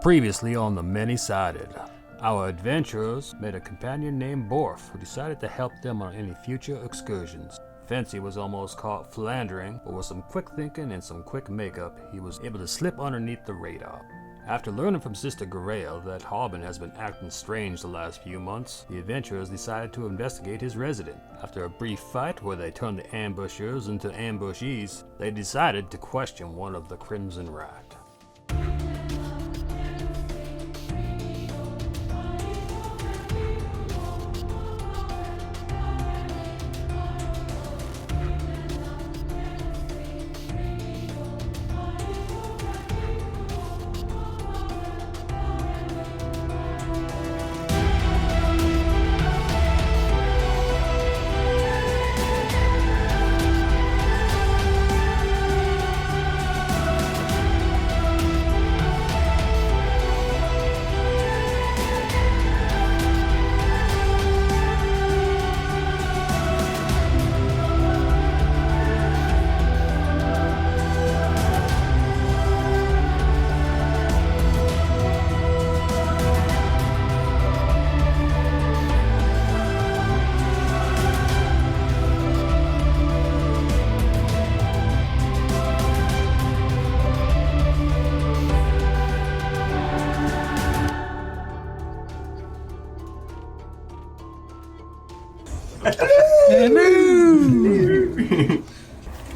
Previously on The Many-Sided, our adventurers met a companion named Borf who decided to help them on any future excursions. Fency was almost caught philandering, but with some quick thinking and some quick makeup, he was able to slip underneath the radar. After learning from Sister Grail that Harbin has been acting strange the last few months, the adventurers decided to investigate his residence. After a brief fight where they turned the ambushers into ambushees, they decided to question one of the Crimson Rat.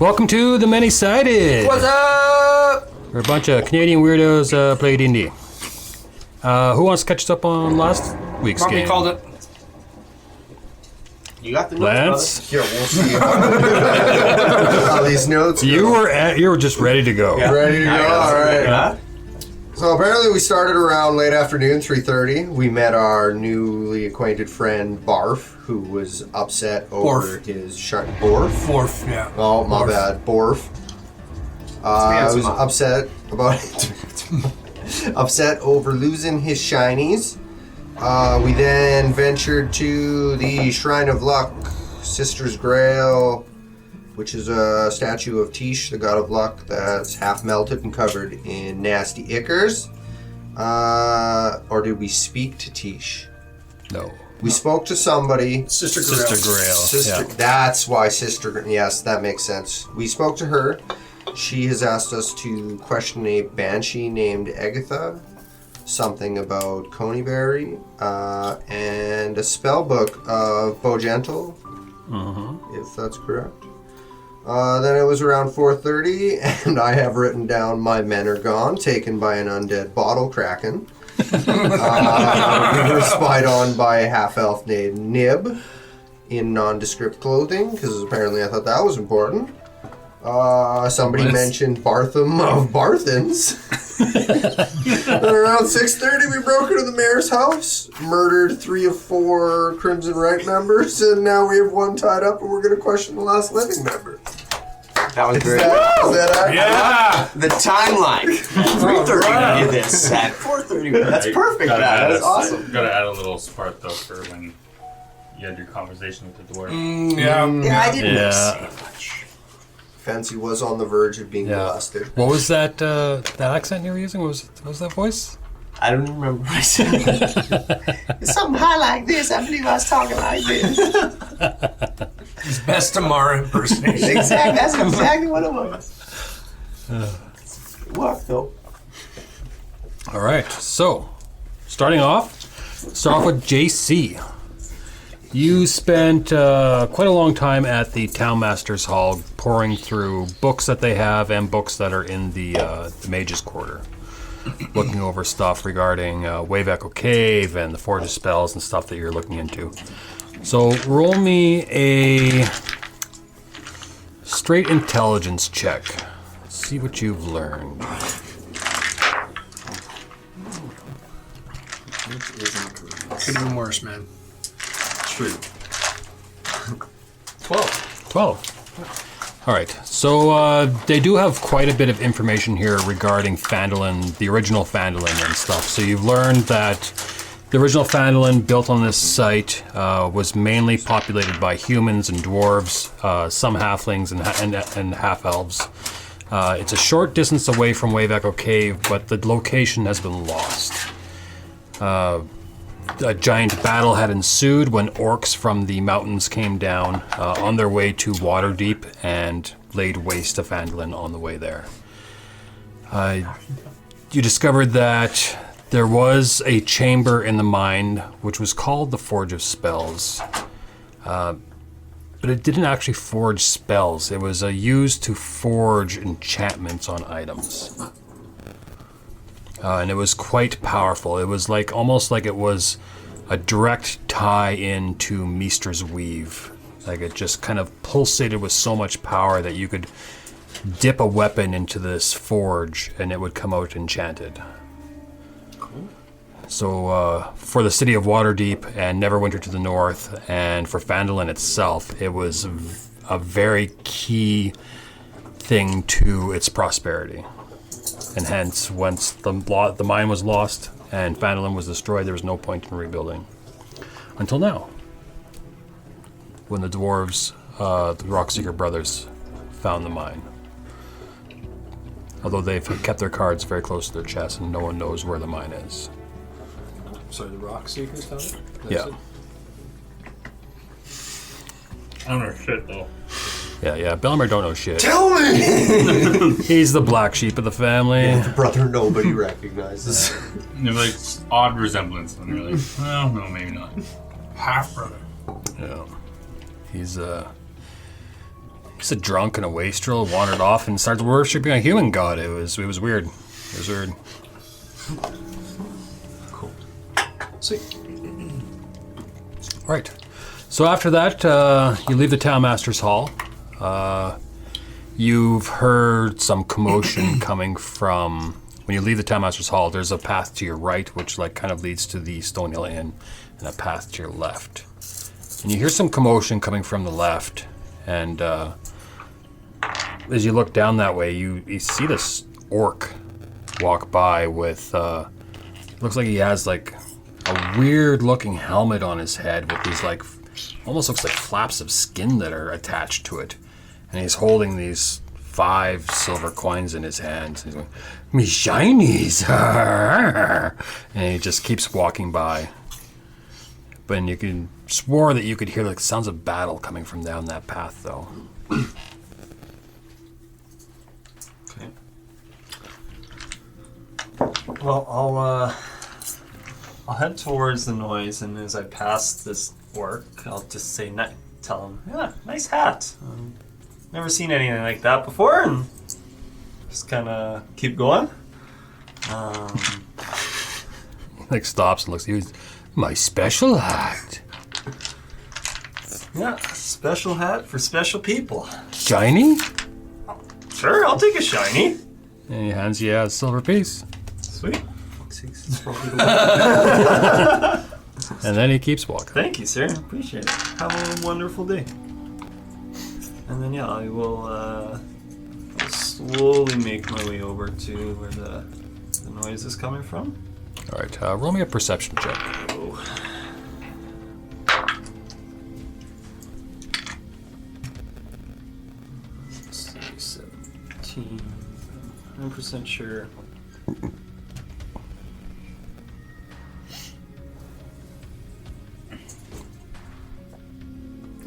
Welcome to The Many-Sided! What's up? We're a bunch of Canadian weirdos play D&D. Who wants to catch us up on last week's Mark, game? we called it. You got the notes, Lance? brother? Here, we'll see how these notes go. You were just ready to go. Yeah. Ready to go? All right. Huh? So apparently we started around late afternoon, 3:30. We met our newly acquainted friend Barf, who was upset over his Borf? Fourth, yeah. Oh, my Borf. bad. Borf. Was upset about upset over losing his shinies. We then ventured to the Shrine of Luck, Sister's Grail, which is a statue of Tish, the god of luck, that's half melted and covered in nasty ichors. Or did we speak to Tish? No. We spoke to somebody. Sister Grail. Sister Grail. Yeah. That's why Sister. Yes, that makes sense. We spoke to her. She has asked us to question a banshee named Agatha, something about Coneyberry, and a spell book of Bogentle, if that's correct. Then it was around 4:30, and I have written down "My men are gone, taken by an undead bottle kraken." We were spied on by a half-elf named Nib in nondescript clothing, because apparently I thought that was important. Somebody mentioned Bartham of Barthens. And around 6:30, we broke into the mayor's house, murdered 3 of 4 Crimson Right members, and now we have 1 tied up, and we're going to question the last living member. That was great. Is that accurate? Yeah! The timeline. 3:30 we did this at 4:30. That's perfect, man. That's awesome. Gotta add a little spark though for when you had your conversation with the dwarf. Yeah, I didn't say Yeah. much. Fancy was on the verge of being molested. What was that that accent you were using? What was that voice? I don't even remember what I said. Something high like this. I believe I was talking like this. His best Tamara impersonation. Exactly. That's exactly what it was. It worked, though. All right, so start off with JC. You spent quite a long time at the Townmaster's Hall poring through books that they have and books that are in the Mage's Quarter, looking over stuff regarding Wave Echo Cave and the Forge of Spells and stuff that you're looking into. So roll me a straight intelligence check. Let's see what you've learned. Could have been worse, man. True. 12. All right, so they do have quite a bit of information here regarding Phandalin, the original Phandalin and stuff. So you've learned that the original Phandalin built on this site was mainly populated by humans and dwarves, some halflings and half-elves. It's a short distance away from Wave Echo Cave, but the location has been lost. A giant battle had ensued when orcs from the mountains came down on their way to Waterdeep and laid waste to Phandalin on the way there. You discovered that there was a chamber in the mine which was called the Forge of Spells. But it didn't actually forge spells. It was used to forge enchantments on items. And it was quite powerful. It was almost like it was a direct tie-in to Meester's Weave. Like it just kind of pulsated with so much power that you could dip a weapon into this forge and it would come out enchanted. Cool. So for the city of Waterdeep and Neverwinter to the north, and for Phandalin itself, it was a very key thing to its prosperity. And hence, once the mine was lost and Phandalin was destroyed, there was no point in rebuilding. Until now, when the dwarves, the Rockseeker brothers, found the mine. Although they've kept their cards very close to their chest and no one knows where the mine is. Sorry, the Rock Seekers found it? Yeah. I don't know shit though. Yeah. Belmiir don't know shit. Tell me! He's the black sheep of the family. The brother nobody recognizes. And they're like odd resemblance, and they're like, well, no, maybe not. Half brother. Yeah. He's a drunk and a wastrel, wandered off and started worshipping a human god. It was weird. It was weird. Cool. Sweet. Right. So after that, you leave the Town Master's Hall. You've heard some commotion coming from... When you leave the Town Master's Hall, there's a path to your right, which kind of leads to the Stone Hill Inn, and a path to your left. And you hear some commotion coming from the left, and as you look down that way, you see this orc walk by with... looks like he has a weird-looking helmet on his head with these almost looks like flaps of skin that are attached to it. And he's holding these 5 silver coins in his hand. He's going, "Me shinies!" And he just keeps walking by. But you swore that you could hear sounds of battle coming from down that path, though. Okay. Well, I'll head towards the noise, and as I pass this orc, I'll just tell him, "Yeah, nice hat. Never seen anything like that before," and just kind of keep going. He stops and looks at you. "My special hat. Yeah, special hat for special people. Shiny?" Sure, I'll take a shiny. And he hands you a silver piece. Sweet. And then he keeps walking. Thank you, sir. Appreciate it. Have a wonderful day. And then, yeah, I will I'll slowly make my way over to where the noise is coming from. All right, roll me a perception check. Oh. Let's see, 17. 100% sure.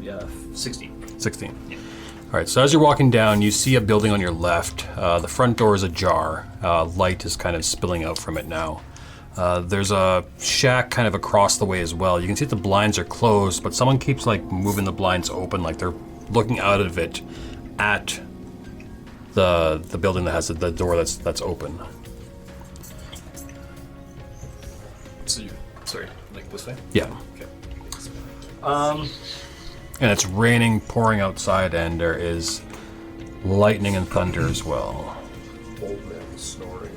Yeah, 16. 16. All right, so as you're walking down, you see a building on your left. The front door is ajar. Light is kind of spilling out from it now. There's a shack kind of across the way as well. You can see the blinds are closed, but someone keeps moving the blinds open, like they're looking out of it at the building that has the door that's open. So sorry, this way? Yeah. Okay. And it's raining, pouring outside, and there is lightning and thunder as well. Old man snoring.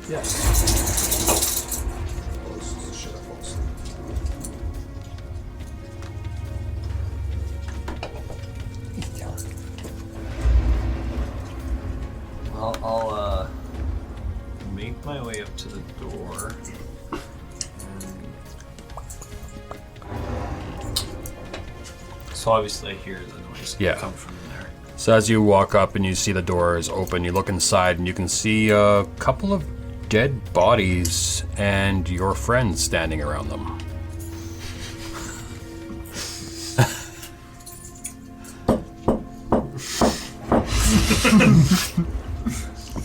Yes. Oh, this is shit I fall asleep. I'll make my way up to the door. So obviously I hear the noise Yeah. come from there. So as you walk up and you see the door is open, you look inside and you can see a couple of dead bodies and your friends standing around them.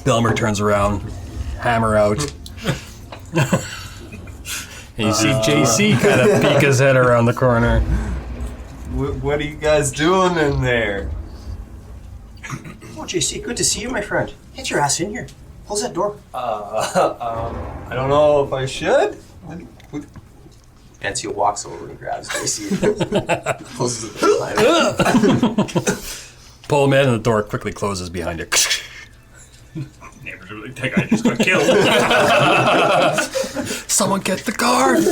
Belmiir turns around, hammer out. And you see JC kind of peek his head around the corner. What are you guys doing in there? Oh, JC, good to see you, my friend. Get your ass in here. Close that door. I don't know if I should. Fency walks over and grabs JC. Closes the door. Pull him in and the door quickly closes behind you. Neighbors are like, that guy just got killed. Someone get the guard!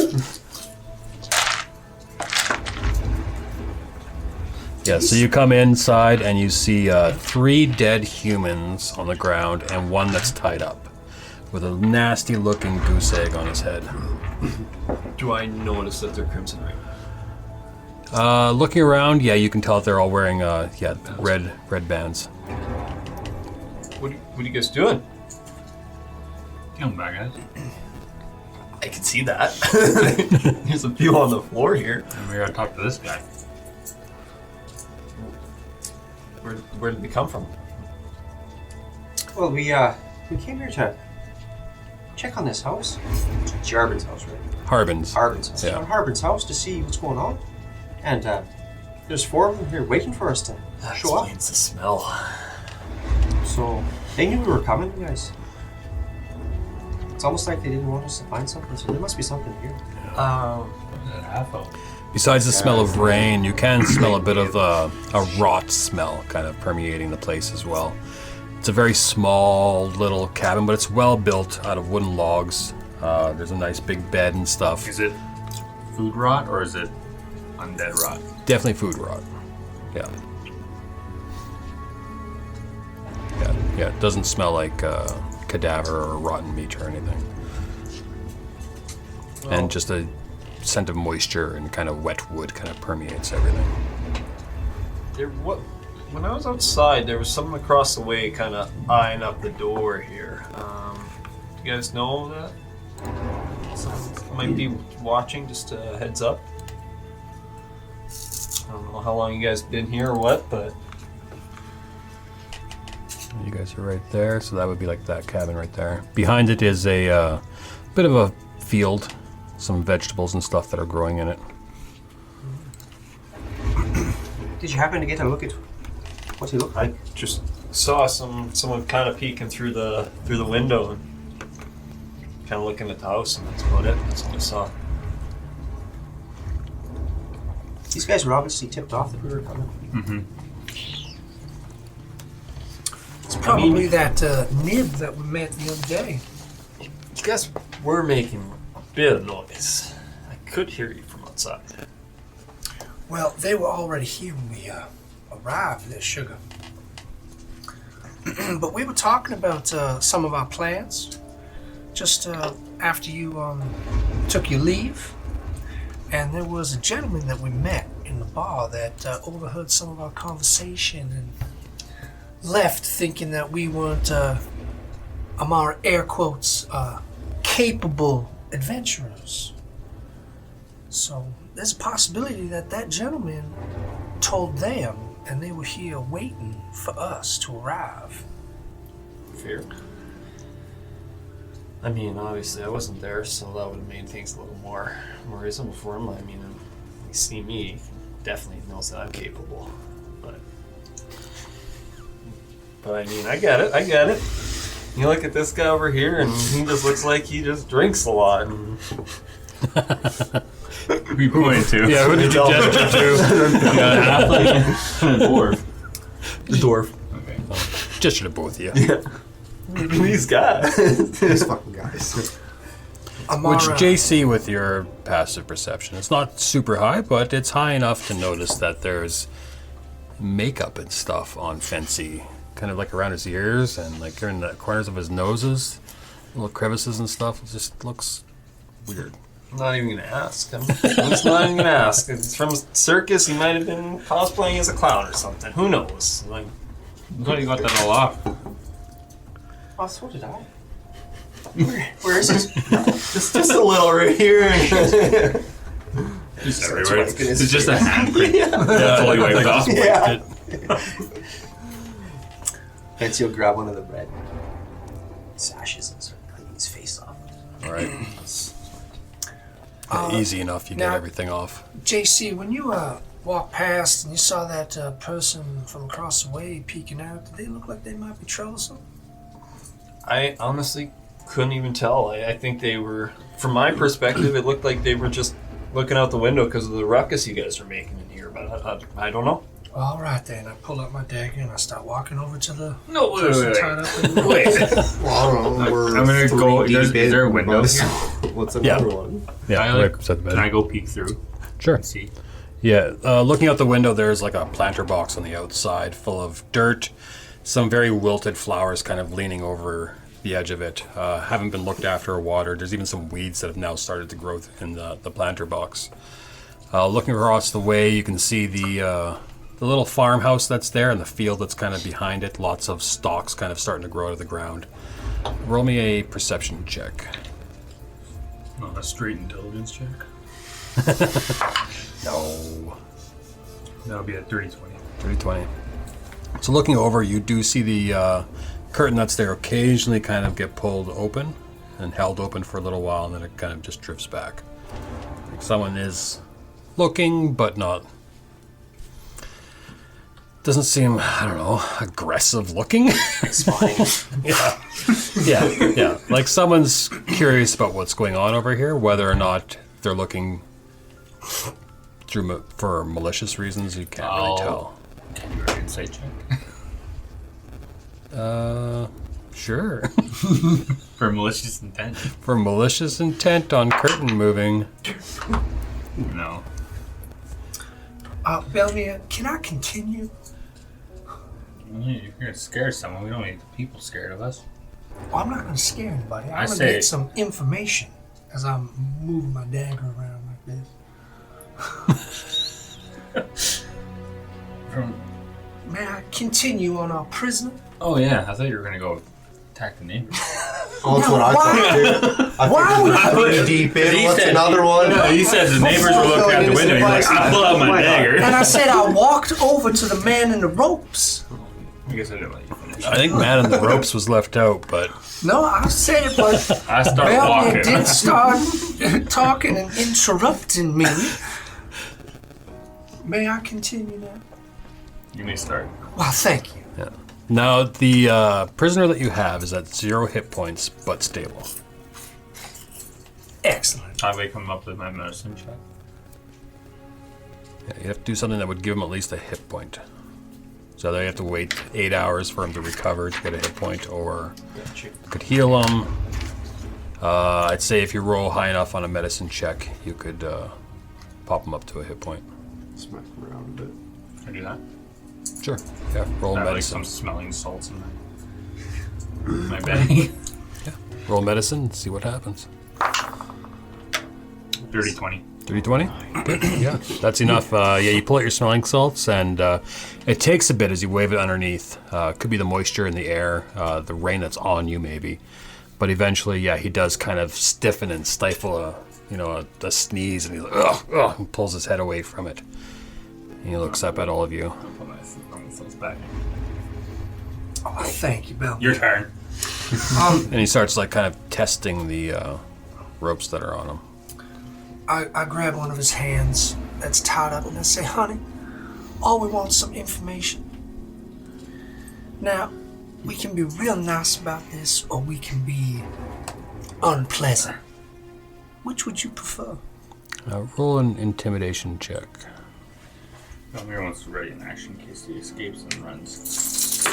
Yeah, so you come inside and you see 3 dead humans on the ground and one that's tied up with a nasty looking goose egg on his head. Do I notice that they're Crimson Ring? Looking around, yeah, you can tell that they're all wearing red bands. What are you guys doing? Killing bad guys. I can see that. There's a few on the floor here. And we gotta talk to this guy. Where did they come from? Well, we came here to check on this house. It's Jarbin's house, right? Harbin's. Harbin's house. Yeah. On Harbin's house to see what's going on. And there's 4 of them here waiting for us to show up. Explains the smell. So they knew we were coming, you guys. It's almost like they didn't want us to find something, so there must be something here. Besides the smell of rain, you can smell a bit of a rot smell kind of permeating the place as well. It's a very small little cabin, but it's well built out of wooden logs. There's a nice big bed and stuff. Is it food rot or is it undead rot? Definitely food rot. Yeah. Yeah, it doesn't smell like cadaver or rotten meat or anything. And just a scent of moisture and kind of wet wood kind of permeates everything. When I was outside, there was someone across the way kind of eyeing up the door here. Do you guys know that? Someone might be watching, just a heads up. I don't know how long you guys been here or what, but... You guys are right there, so that would be like that cabin right there. Behind it is a bit of a field, some vegetables and stuff that are growing in it. Did you happen to get a look at what he looked like? I just saw someone kind of peeking through the window and kind of looking at the house, and that's about it. That's all I saw. These guys were obviously tipped off that we were coming. Mm-hmm. It's probably that nib that we met the other day. You guys were making a bit of noise. I could hear you from outside. Well, they were already here when we arrived there, Sugar. But we were talking about some of our plans just after you took your leave. And there was a gentleman that we met in the bar that overheard some of our conversation and left thinking that we weren't, our air quotes, capable adventurers. So there's a possibility that that gentleman told them and they were here waiting for us to arrive. Fear. I mean, obviously I wasn't there, so that would have made things a little more reasonable for him. I mean, when he see me, he definitely knows that I'm capable. But I mean, I get it. You look at this guy over here, and he just looks like he just drinks a lot. And... Who are you pointing to? Yeah, who did you gesture to? Halfling and a dwarf. The dwarf. Okay. Gesture to both of you. Yeah. These guys. These fucking guys. Amara, Which JC with your passive perception. It's not super high, but it's high enough to notice that there's makeup and stuff on Fency. Kind of like around his ears and like in the corners of his noses. Little crevices and stuff. It just looks weird. I'm not even gonna ask. I'm just not even gonna ask. It's from a circus. He might have been cosplaying as a clown or something. Who knows? Like, I thought you got that all off. Oh, so did I. Where is it? Just a little right here. Just So everywhere. it's It's just a handprint. That's all you wiped off. Yeah. Fency will grab one of the bread sashes and start cleaning his face off. All right. Easy enough. You now- get everything off. JC, when you walked past and you saw that person from across the way peeking out, did they look like they might be troublesome? I honestly couldn't even tell. I think they were, from my perspective, it looked like they were just looking out the window because of the ruckus you guys were making in here. But I don't know. All right then. I pull out my dagger and I start walking over to the No, person tied up in the Wait. Well, I don't know. We're I'm gonna go. 3 Is deep there a in, window but- here? What's Yeah. another one? Yeah, Can I, like, right beside the bed. Can I go peek through Sure. and see? Yeah, looking out the window, there's like a planter box on the outside full of dirt, some very wilted flowers kind of leaning over the edge of it. Haven't been looked after or watered. There's even some weeds that have now started to grow in the planter box. Looking across the way, you can see the little farmhouse that's there and the field that's kind of behind it. Lots of stalks kind of starting to grow out of the ground. Roll me a perception check. Not a straight intelligence check. No. That'll be a 30-20. 30-20. So looking over, you do see the curtain that's there occasionally kind of get pulled open and held open for a little while, and then it kind of just drifts back. Like someone is looking, but not. Doesn't seem, I don't know, aggressive looking. Yeah. Like someone's curious about what's going on over here, whether or not they're looking for malicious reasons. You can't really tell. Can you do an insight check? Sure. For malicious intent? For malicious intent on curtain moving. No. Belmiir, can I continue? You're gonna scare someone. We don't need the people scared of us. Well, I'm not going to scare anybody. I I'm going to say- get some information as I'm moving my dagger around like this. From. May I continue on our prisoner? Oh yeah, I thought you were gonna go attack the neighbors. Oh, that's what I thought. Why would I put deep in. What's another one? No, you said the neighbors were looking out the window. You're like, I pull out my dagger. And I said I walked over to the man in the ropes. I guess I didn't let you finish. I think man in the ropes was left out, but No, I said it, but I start Belmiir walking. did start talking and interrupting me. May I continue now? You may start. Well, thank you. now the prisoner that you have is at 0 hit points, but stable. Excellent. I wake him up with my medicine check. Yeah, you have to do something that would give him at least a hit point. So either you have to wait 8 hours for him to recover to get a hit point, or you could heal him. I'd say if you roll high enough on a medicine check, you could pop him up to a hit point. Smack him around a bit. Can I do that? Sure. Yeah, roll I have like medicine. some smelling salts in my bag. Roll medicine, see what happens. 30-20. 30-20? Good. Yeah, that's enough. You pull out your smelling salts, and it takes a bit as you wave it underneath. Could be the moisture in the air, the rain that's on you, maybe. But eventually, he does kind of stiffen and stifle a sneeze, and he's like, ugh, and pulls his head away from it. And he looks up at all of you. Put my salts back. Oh, thank you, Belmiir. Your turn. And he starts kind of testing the ropes that are on him. I grab one of his hands that's tied up and I say, honey, all we want is some information. Now, we can be real nice about this or we can be unpleasant. Which would you prefer? Roll an intimidation check. Belmiir wants to ready an action in case he escapes and runs.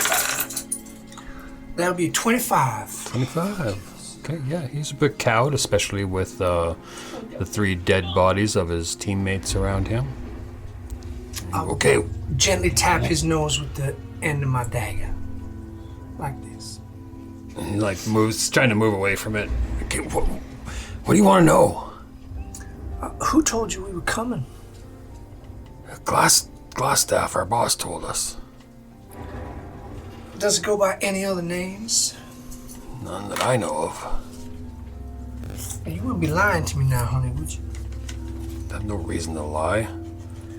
That'll be 25. 25. Okay, yeah, he's a bit cowed, especially with the 3 dead bodies of his teammates around him. Okay, Gently tap his nose with the end of my dagger. Like this. he moves, trying to move away from it. Okay, what do you want to know? Who told you we were coming? Glassstaff, our boss, told us. Does it go by any other names? None that I know of. And you wouldn't be lying to me now, honey, would you? I have no reason to lie.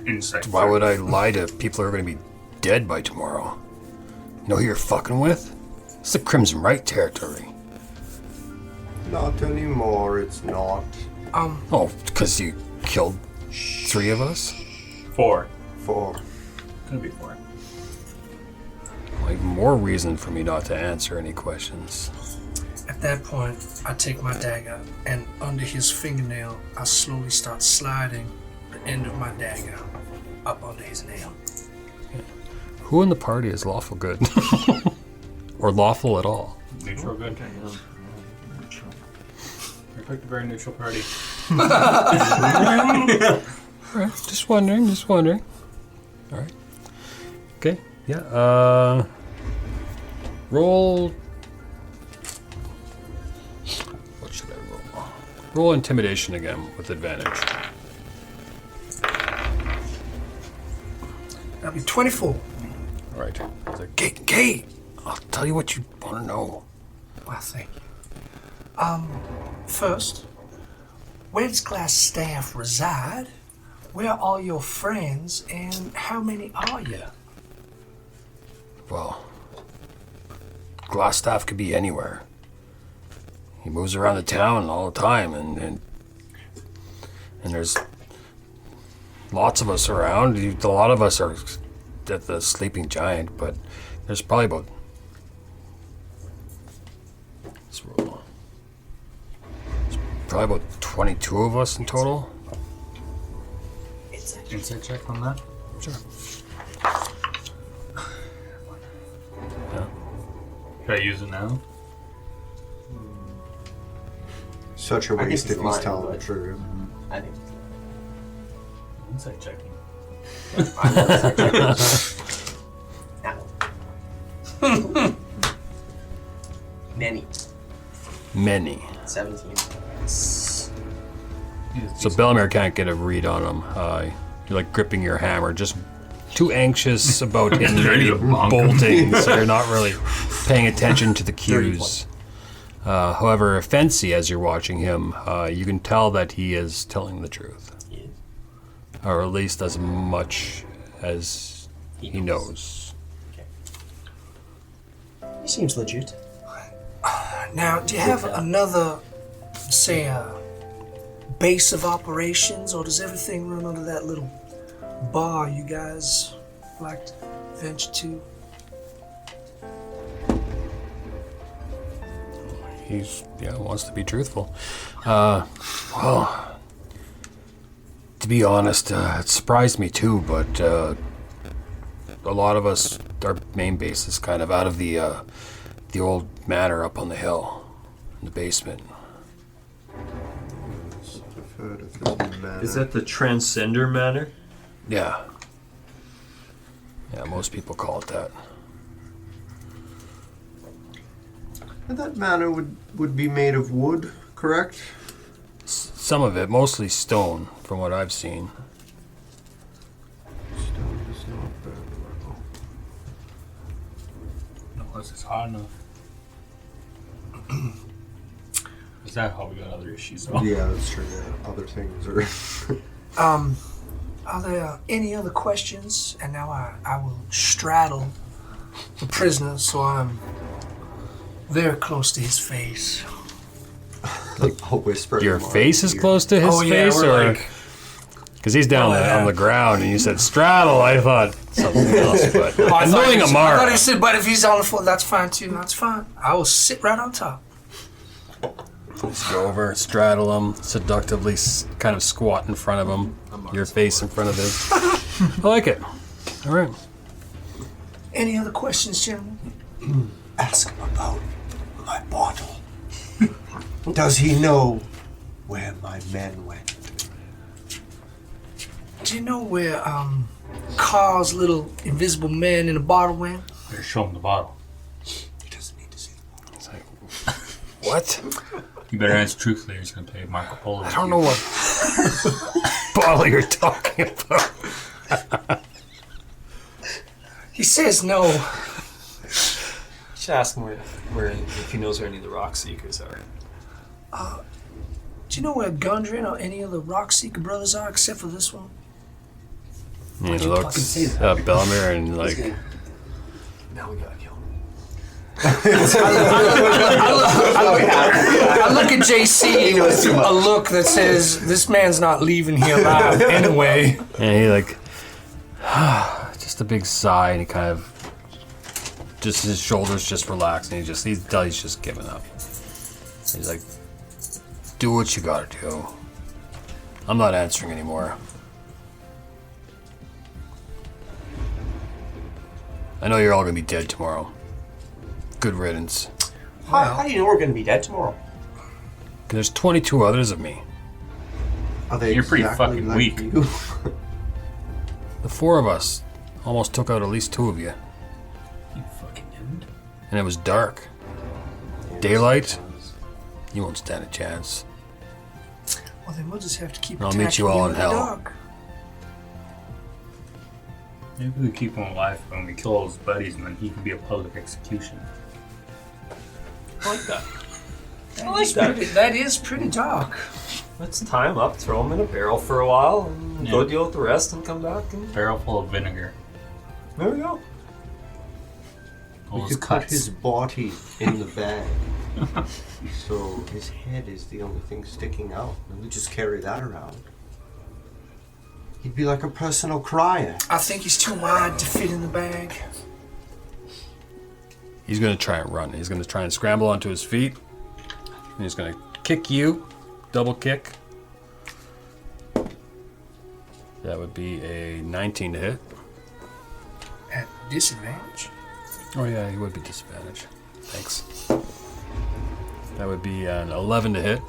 Insight. Why would I lie to people who are going to be dead by tomorrow? You know who you're fucking with? It's the Crimson Right territory. Not anymore, it's not. Oh, because you killed 3 of us? 4. 4. Could be 4. Well, even more reason for me not to answer any questions. At that point, I take my dagger, and under his fingernail, I slowly start sliding the end of my dagger up under his nail. Who in the party is lawful good? Or lawful at all? Neutral good. I picked a very neutral party. Alright, just wondering. Alright. Okay, yeah, roll... What should I roll? Roll intimidation again with advantage. That'll be 24. Alright. He's like, Gay, I'll tell you what you want to know. Well, thank you. First, where does Glassstaff reside? Where are all your friends, and how many are you? Well, Glassstaff could be anywhere. He moves around the town all the time, and there's lots of us around. A lot of us are at the Sleeping Giant, but there's probably about... Let's roll. There's probably about 22 of us in total. Insight check on that? Sure. Should I use it now? Such a think waste he's if he's lying, telling the but- truth. I think. Insight checking. Many. Many. 17. So Belmiir can't get a read on him. You're like gripping your hammer, just too anxious about him bolting, so you're not really paying attention to the cues. However, Fency, as you're watching him, you can tell that he is telling the truth. Yes. Or at least as much as he knows. He seems legit. Now, do you have another, say, base of operations, or does everything run under that little bar you guys like to venture to? He's, wants to be truthful. Well, to be honest, it surprised me too, but a lot of us, our main base is kind of out of the old manor up on the hill, in the basement. Is that the Transcender Manor? Yeah. Yeah, most people call it that. And that manor would be made of wood, correct? Some of it, mostly stone, from what I've seen. Stone does not burn well. Unless it's hot enough. Is that how we got other issues though? Yeah, that's true. Yeah. Other things are. Are there any other questions? And now I will straddle the prisoner so I'm very close to his face. I'll whisper. Your in my face is ear. close to his face, we're or because he's down on the ground, and you said straddle. I thought something else, but I'm knowing I thought Amara. he said, but if he's on the floor, that's fine too. That's fine. I will sit right on top. Just go over, straddle him, seductively, kind of squat in front of him. Your face in front of his. I like it. All right. Any other questions, gentlemen? Ask him about my bottle. Does he know where my men went? Do you know where Carl's little invisible man in a bottle went? Better show him the bottle. He doesn't need to see the bottle. It's like, what? You better answer truthfully or he's going to pay Marco Polo. I don't know what bottle you're talking about. He says no. should ask him where if he knows where any of the rock seekers are. Do you know where Gundren or any of the Rockseeker brothers are, except for this one? He Why'd you looks fucking say at Belmiir and like, Now we gotta kill him. I look at JC with a look that says, this man's not leaving here alive anyway. and he like, just a big sigh, and he kind of, just his shoulders just relax, and he's just giving up. He's like, do what you gotta do. I'm not answering anymore. I know you're all gonna be dead tomorrow. Good riddance. How do you know we're going to be dead tomorrow? There's 22 others of me. Are they You're pretty exactly fucking like weak. you? The 4 of us almost took out at least 2 of you. You fucking didn't. And it was dark. Daylight, you won't stand a chance. Well, then we'll just have to keep I'll attacking meet you all in the hell. dark. Maybe we keep him alive when we kill all his buddies, and then he can be a public execution. I like that. That is pretty dark. Let's tie him up, throw him in a barrel for a while, and go Yeah. deal with the rest, and come back. And Barrel full of vinegar. there we go. All We his could put cuts. his body in the bag. So his head is the only thing sticking out. And we just carry that around. He'd be like a personal crier. I think he's too wide to fit in the bag. He's gonna try and run. He's gonna try and scramble onto his feet. And he's gonna kick you. Double kick. That would be a 19 to hit. At disadvantage. Oh yeah, he would be disadvantaged. Thanks. That would be an 11 to hit.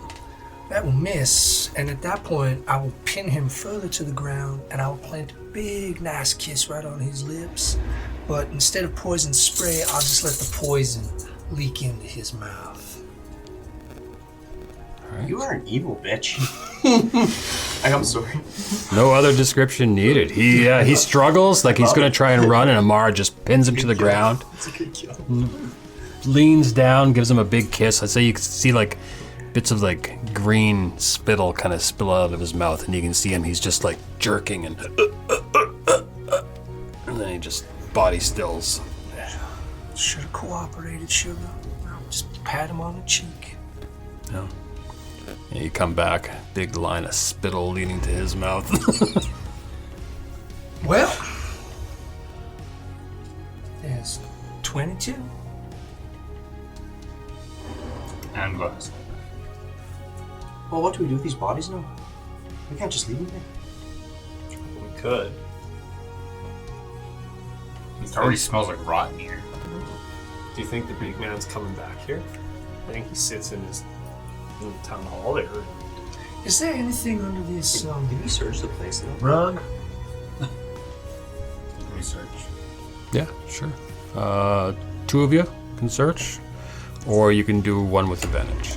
That will miss, and at that point, I will pin him further to the ground, and I will plant a big, nice kiss right on his lips. But instead of poison spray, I'll just let the poison leak into his mouth. All right. You are an evil bitch. I'm sorry. No other description needed. He struggles, like he's gonna try and run, and Amara just pins him to the ground. It's a good kill. Leans down, gives him a big kiss. I'd say you can see like bits of like green spittle kind of spill out of his mouth, and you can see him. He's just like jerking and then he just body stills. Should have cooperated, sugar. I'll just pat him on the cheek. Yeah. And you come back, big line of spittle leading to his mouth. Well, there's 22. And glass. Well, what do we do with these bodies now? We can't just leave them there. We could. It already smells like rotten here. Do you think the big man's coming back here? I think he sits in his town hall there. Is there anything under this Did we search the place now? rug? Research. Yeah, sure. 2 of you can search, or you can do one with advantage.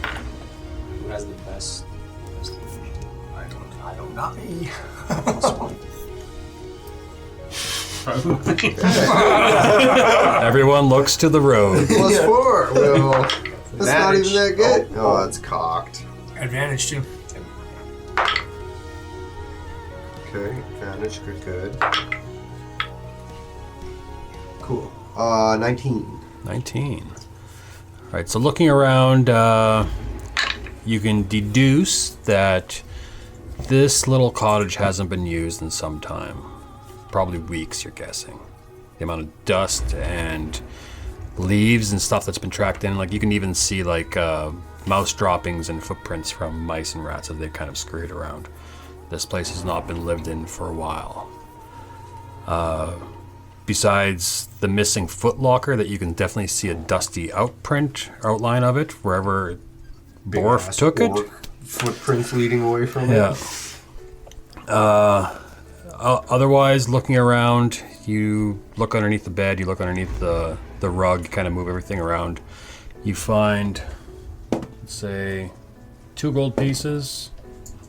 Who has the best? I don't not me. Everyone looks to the road. +4. Well, that's not even Advantage. that good. Oh, that's cocked. Advantage too. Okay, advantage, good. Cool. 19. 19. All right, so looking around, you can deduce that this little cottage hasn't been used in some time. Probably weeks, you're guessing. The amount of dust and leaves and stuff that's been tracked in. Like, you can even see, like, mouse droppings and footprints from mice and rats as they kind of scurried around. This place has not been lived in for a while. Besides the missing footlocker, that you can definitely see a dusty outline of it wherever Borf Big-ass took it. orc Footprints leading away from it. Yeah. Otherwise, looking around, you look underneath the bed, you look underneath the rug, you kind of move everything around. You find, let's say, 2 gold pieces,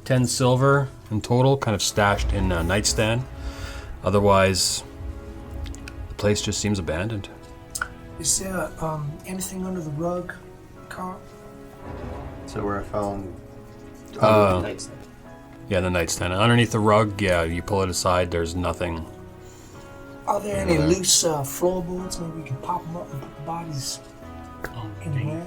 10 silver in total, kind of stashed in a nightstand. Otherwise, the place just seems abandoned. Is there anything under the rug, Carl? So where I found. Nightstand. Yeah, the nightstand. Underneath the rug, yeah, you pull it aside, there's nothing. Are there any loose floorboards? Maybe we can pop them up and put the bodies in there.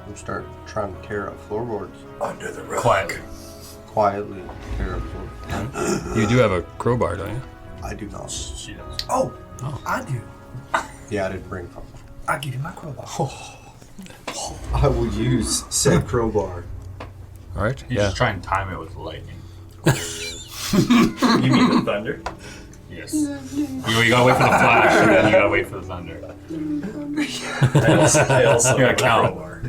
We'll start trying to tear up floorboards. Under the rug. Quietly tear up floorboards. You do have a crowbar, don't you? I do not. She does. Oh, I do. Yeah, I didn't bring. I'll give you my crowbar. I will use said crowbar. All right. You Yeah. just try and time it with lightning. You mean the thunder? Yes. You gotta wait for the flash, and then you gotta wait for the thunder. I also You have gotta a count. crowbar.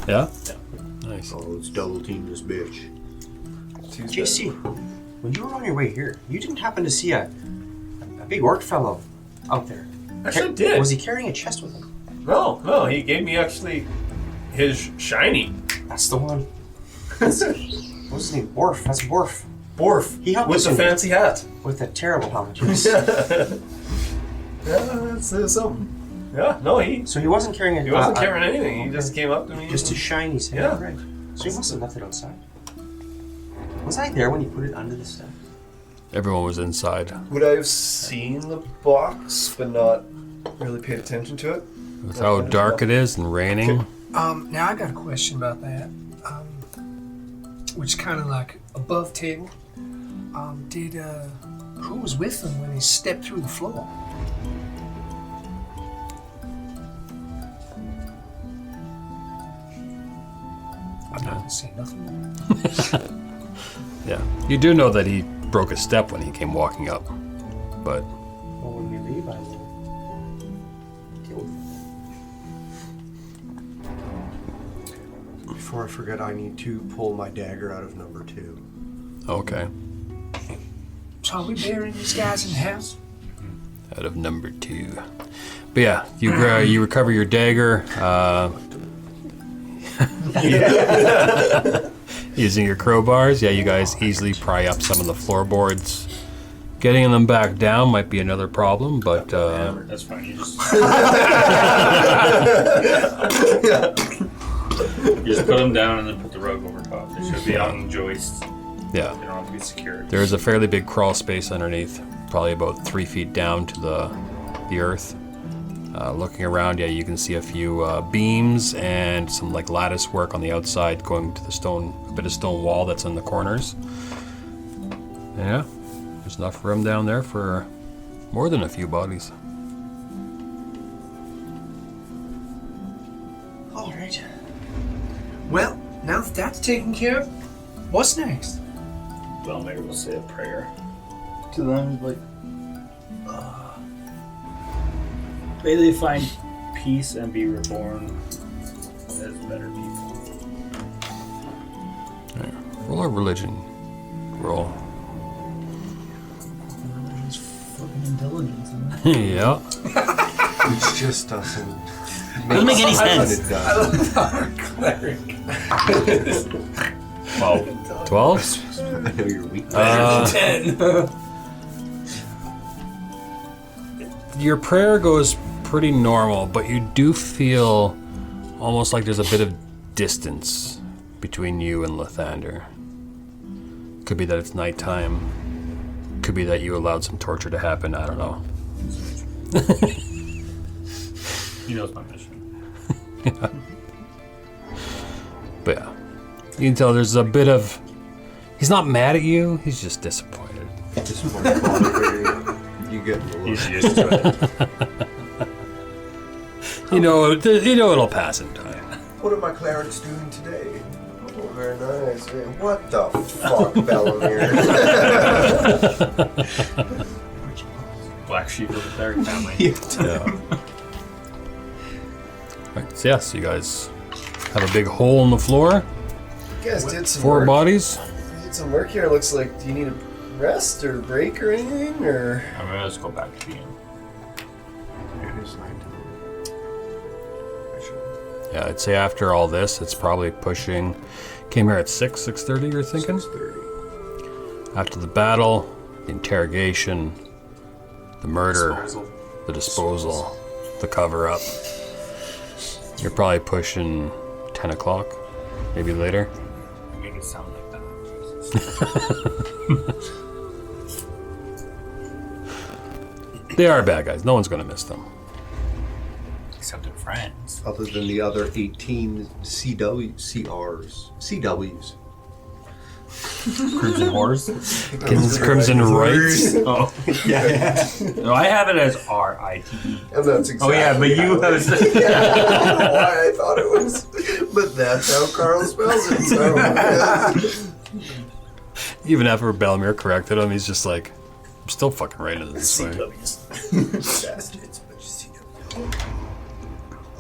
Yeah. Nice. Oh, let's double team this bitch. JC, when you were on your way here, you didn't happen to see a big orc fellow out there? Actually did. Was he carrying a chest with him? No, he gave me actually his shiny. That's the one. What's his name? Borf. That's Borf. Borf. He helped with us the in- fancy hat. With a terrible helmet. Yes. Yeah, that's something. Yeah, no, he So he wasn't carrying a. wasn't carrying anything. He just came up to me. Just and- his shiny set. Yeah. Right. So he must have left it outside. Was I there when he put it under the step? Everyone was inside. Would I have seen the box but not really paid attention to it? With how dark it is and raining. Now I got a question about that. Which kind of like above table. Who was with him when he stepped through the floor? I'm not gonna say nothing more. Yeah. You do know that he broke a step when he came walking up. But Well, when we leave, I will deal with it. Before I forget, I need to pull my dagger out of number 2. okay. So are we burying these guys in the house? Out of number 2. But yeah, you recover your dagger. Using your crowbars, yeah, you guys easily pry up some of the floorboards. Getting them back down might be another problem, but That's fine. You just you just put them down and then put the rug over top. They should be on joists. yeah. They don't have to be secured. There's a fairly big crawl space underneath, probably about 3 feet down to the earth. Looking around, yeah, you can see a few beams and some like lattice work on the outside going to the a bit of stone wall that's in the corners. Yeah, there's enough room down there for more than a few bodies. All right. Well, now that that's taken care of, what's next? Belmiir will say a prayer. To them, like, may they find peace and be reborn as better people. Roll a religion. Roll. Religion's fucking intelligence, isn't it? Yeah. Which just doesn't Doesn't make any sense. It does. Well, 12? I know you're weak. 10. Your prayer goes pretty normal, but you do feel almost like there's a bit of distance between you and Lathander. Could be that it's nighttime. Could be that you allowed some torture to happen. I don't know. he knows my mission. But yeah, you can tell there's a bit of. He's not mad at you. He's just disappointed. Disappointed. You get the He's look. used to it. You know it'll pass in time. What are my clerics doing today? Oh, very nice. What the fuck, Belmiir? Black sheep of the Cleric family. Yeah. Right, so yes, you guys have a big hole in the floor. You guys did some 4 work. bodies. You did some work here. It looks like. Do you need a rest or break or anything? Or I'm gonna just go back to the inn. It is nighttime. I should. Yeah, I'd say after all this, it's probably pushing. Came here at 6:30. You're thinking? 6:30. After the battle, the interrogation, the murder, the disposal, the cover up. You're probably pushing 10 o'clock, maybe later. Make it sound like that. Jesus. They are bad guys. No one's going to miss them. Except their friends. Other than the other 18 CWs. Crimson Horse? Crimson Rights. Oh. Yeah. No, I have it as R-I-T-E. And that's exactly Oh yeah, but you how have it is. Yeah, I don't know why I thought it was. But that's how Carl spells it. So, yeah. Even after Belmiir corrected him, he's just like, I'm still fucking writing it this way.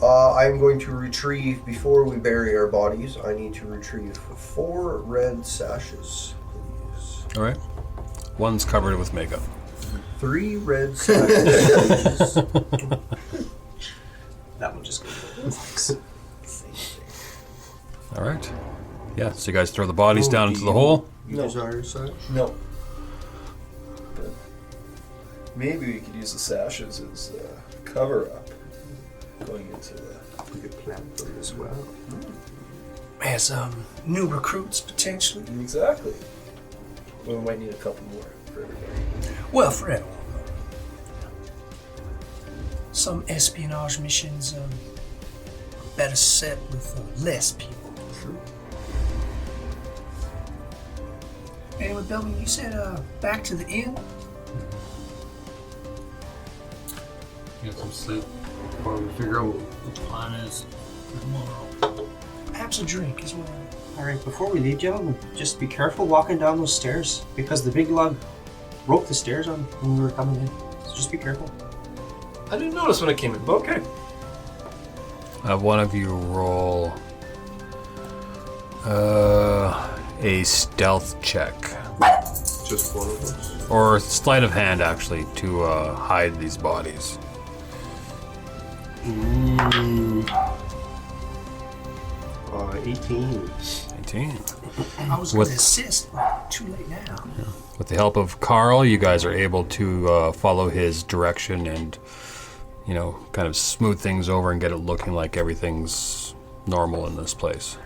I'm going to retrieve, before we bury our bodies, I need to retrieve 4 red sashes, please. All right. One's covered with makeup. 3 red sashes. That one just goes. All right. Yeah, so you guys throw the bodies down into the hole. You desire sash? No. But maybe we could use the sashes as cover up going into the. We could plant them as well. As new recruits potentially. Exactly. Well, we might need a couple more for everybody. Well, for everyone. Some espionage missions better set with less people. True. Anyway, Belmiir, you said back to the inn? Get some sleep before we figure out what the plan is tomorrow. Perhaps a drink as well. Alright, before we leave, gentlemen, just be careful walking down those stairs because the big lug broke the stairs on when we were coming in. So just be careful. I didn't notice when I came in, but okay. Have one of you roll a stealth check. Just one of those. Or sleight of hand, actually, to hide these bodies. 18. 18. I was going to assist, but too late now. With the help of Carl, you guys are able to follow his direction and, you know, kind of smooth things over and get it looking like everything's normal in this place.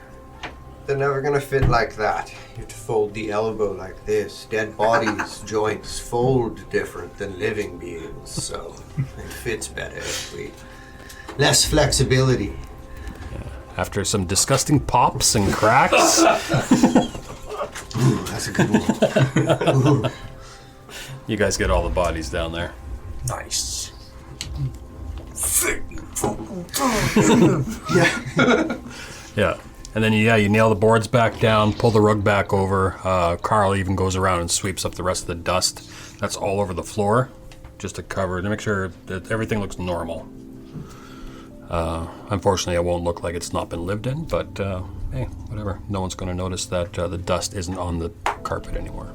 They're never gonna fit like that. You have to fold the elbow like this. Dead bodies' joints fold different than living beings, so it fits better if we... Less flexibility. After some disgusting pops and cracks. Ooh, that's a good one. You guys get all the bodies down there. Nice. Yeah. And then, you nail the boards back down, pull the rug back over. Carl even goes around and sweeps up the rest of the dust that's all over the floor, just to cover, to make sure that everything looks normal. Unfortunately, it won't look like it's not been lived in, but hey, whatever. No one's going to notice that the dust isn't on the carpet anymore.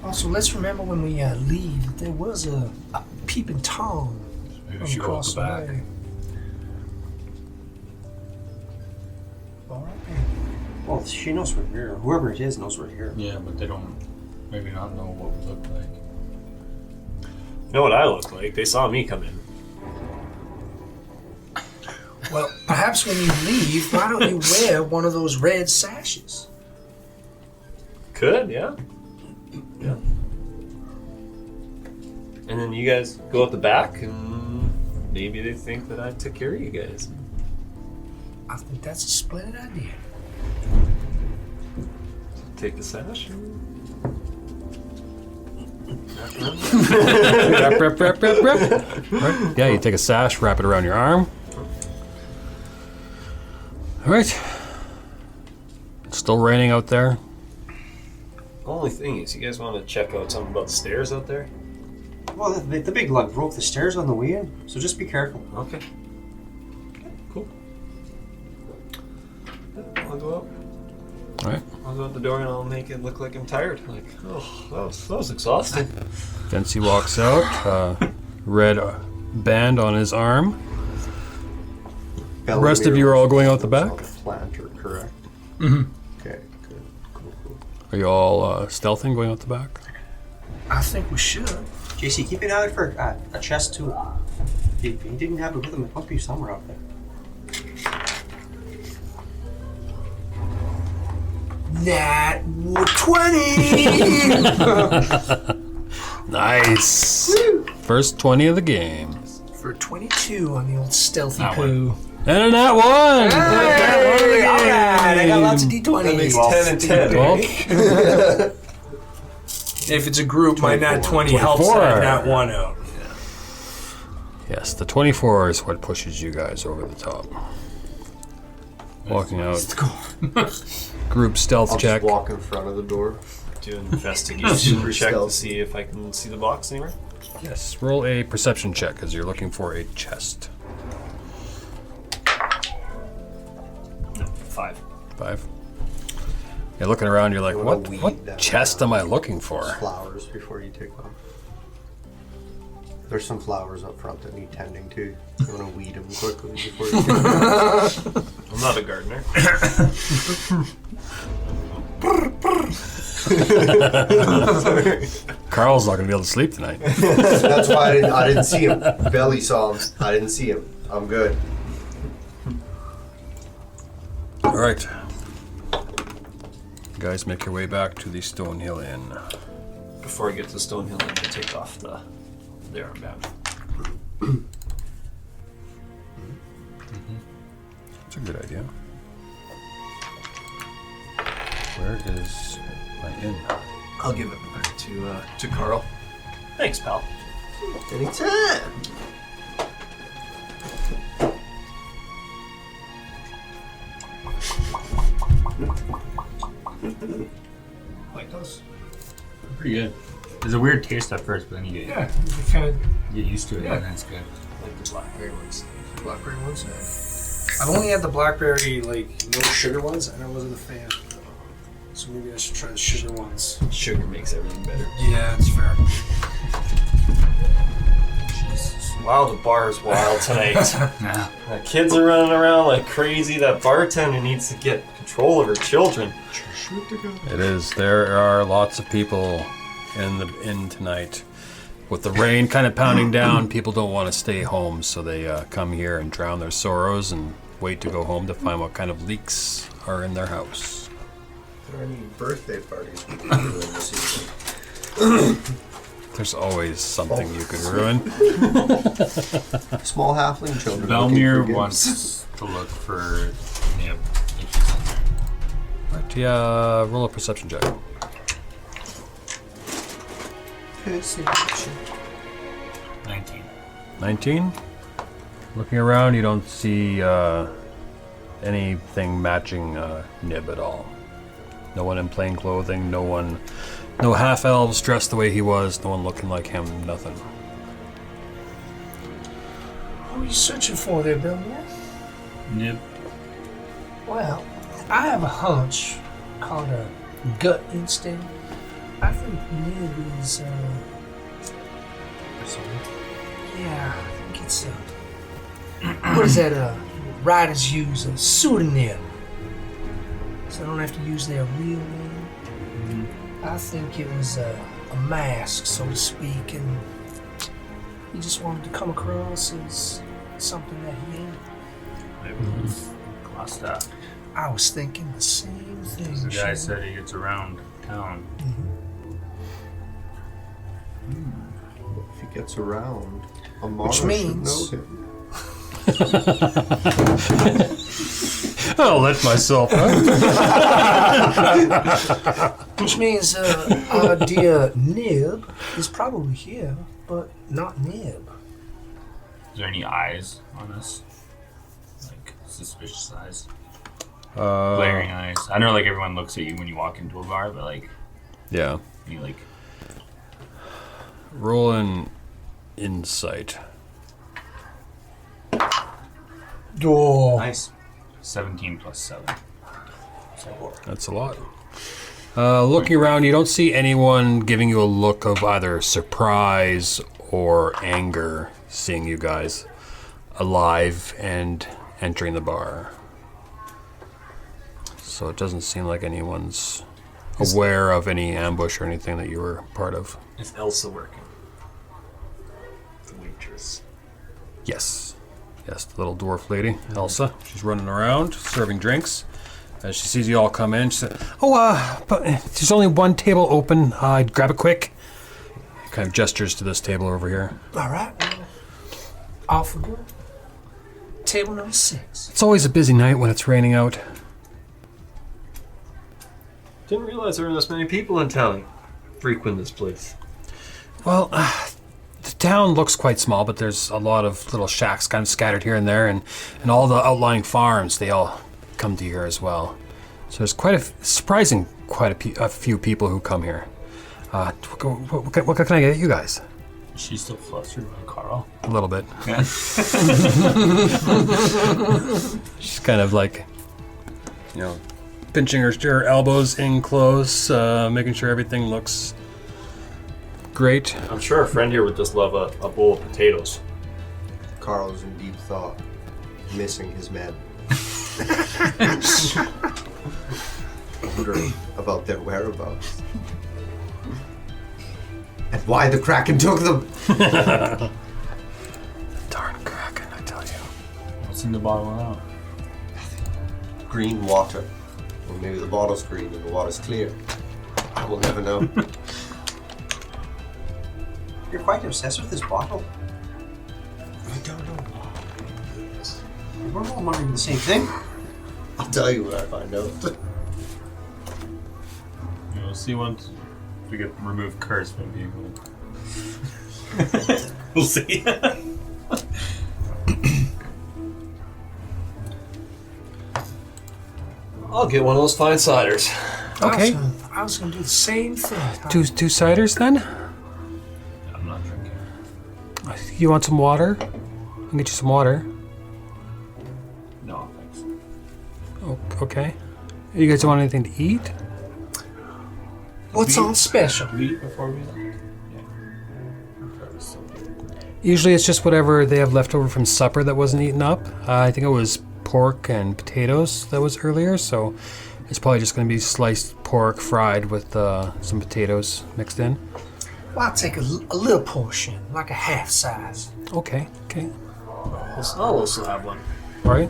Also, let's remember when we leave that there was a peeping Tom across the way. All right, then. Well, she knows we're here. Whoever it is knows we're here. Yeah, but they don't maybe not know what we look like. You know what I look like? They saw me come in. Well, perhaps when you leave, why don't you wear one of those red sashes? Could, yeah. Yeah. And then you guys go out the back, and maybe they think that I took care of you guys. I think that's a splendid idea. Take the sash. Wrap. Right. Yeah, you take a sash, wrap it around your arm. All right. It's still raining out there. Only thing is, you guys want to check out something about the stairs out there? Well, the big lug broke the stairs on the way in, so just be careful. Okay. Cool. I'll go out. All right. I'll go out the door and I'll make it look like I'm tired. Like, oh, that was exhausting. Fency walks out, red band on his arm. The rest of you are all going out the back? Planter, correct? Mm-hmm. Okay, good. Cool. Are you all stealthing going out the back? I think we should. JC, keep an eye out for a chest too. If he didn't have it with him, it must be somewhere out there. Nat 20! Nice. First 20 of the game. For 22 on the old stealthy That poo. And a nat 1. Hey, alright, I got lots of D20s. That makes 10 and 10. Well, If it's a group, my nat 20 helps 24. that nat 1 out. yes, the 24 is what pushes you guys over the top. Walking out. Group stealth I'll check. just walk in front of the door. Do an investigation check to see if I can see the box anywhere. Yes, roll a perception check as you're looking for a chest. No, 5. 5. You're looking around, you're like, You wanna what weed that chest am I looking for? Flowers before you take off. There's some flowers up front that need tending too. You want to weed them quickly before you take off. I'm not a gardener. Carl's not going to be able to sleep tonight. That's why I didn't see him. Belly saw him. I didn't see him. I'm good. All right. You guys make your way back to the Stonehill Inn. Before I get to Stonehill, I'm going to take off the armband. That's a good idea. Where is my inn? I'll give it back to Carl. Thanks, pal. Anytime. Like those? Pretty good. There's a weird taste at first, but then you Yeah, you kind of get used to it, Yeah. and then it's good. Like the blackberry ones. blackberry ones. I've only had the blackberry, like, no sugar ones, and I wasn't a fan. So maybe I should try the sugar ones. Sugar makes everything better. Yeah, that's fair. Wow, the bar is wild tonight. Yeah. The kids are running around like crazy. That bartender needs to get control of her children. It is. There are lots of people in the inn tonight. With the rain kind of pounding down, people don't want to stay home, so they come here and drown their sorrows and wait to go home to find what kind of leaks are in their house. Are there any birthday parties we can do in this season? There's always something you could ruin. Small halfling children. looking for Belmiir gifts. wants to look for Nib if she's in there. Right, yeah, roll a perception check. 19. 19. Looking around, you don't see anything matching Nib at all. No one in plain clothing, no half-elves dressed the way he was, no one looking like him, nothing. What are you searching for there, Belmiir? Nib. Well, I have a hunch called a gut instinct. I think Nib is, yeah, I think it's, what is that, writers use? A pseudonym. So I don't have to use their real name. I think it was a mask, so to speak, and he just wanted to come across as something that he ain't. Maybe it was glossed up. I was thinking the same thing. The guy Shannon. said he gets around town. If he gets around, Amara Which should means- know him. I'll let myself Which means our dear Nib is probably here, but not Nib. Is there any eyes on us? Like suspicious eyes? Uh, Glaring eyes. I know like everyone looks at you when you walk into a bar, but like yeah. you like Roll an insight. Oh, Nice. 17 plus 7. That's a lot. Looking around, you don't see anyone giving you a look of either surprise or anger seeing you guys alive and entering the bar. So it doesn't seem like anyone's aware of any ambush or anything that you were part of. Is Elsa working? The waitress. Yes. Yes, the little dwarf lady, Elsa. She's running around, serving drinks. As she sees you all come in, she said, but there's only one table open. I'd grab it quick. Kind of gestures to this table over here. All right. Off we go. Table number 6. It's always a busy night when it's raining out. Didn't realize there were this many people in town frequent this place. Well, the town looks quite small, but there's a lot of little shacks kind of scattered here and there, and all the outlying farms, they all come to here as well. So there's quite a few people who come here. What can I get you guys? She's still flustered by Carl. A little bit. Yeah. She's kind of like, pinching her elbows in close, making sure everything looks great. I'm sure a friend here would just love a bowl of potatoes. Carl is in deep thought, missing his men. Wondering about their whereabouts. And why the Kraken took them. Darn Kraken, I tell you. What's in the bottle now? Green water. Or maybe the bottle's green and the water's clear. I will never know. You're quite obsessed with this bottle. I don't know. We're all wondering the same thing. I'll tell you when I find out. We'll see once we get remove curse. Maybe We'll see. I'll get one of those fine ciders. Okay. I was gonna do the same thing. Two ciders then? I'm not drinking. You want some water? I can get you some water. No, thanks. Okay. You guys want anything to eat? What's on special? We eat before we. Usually it's just whatever they have left over from supper that wasn't eaten up. I think it was pork and potatoes that was earlier, so it's probably just going to be sliced pork fried with some potatoes mixed in. Well, I'll take a little portion, like a half size. Okay. I'll also have one. All right.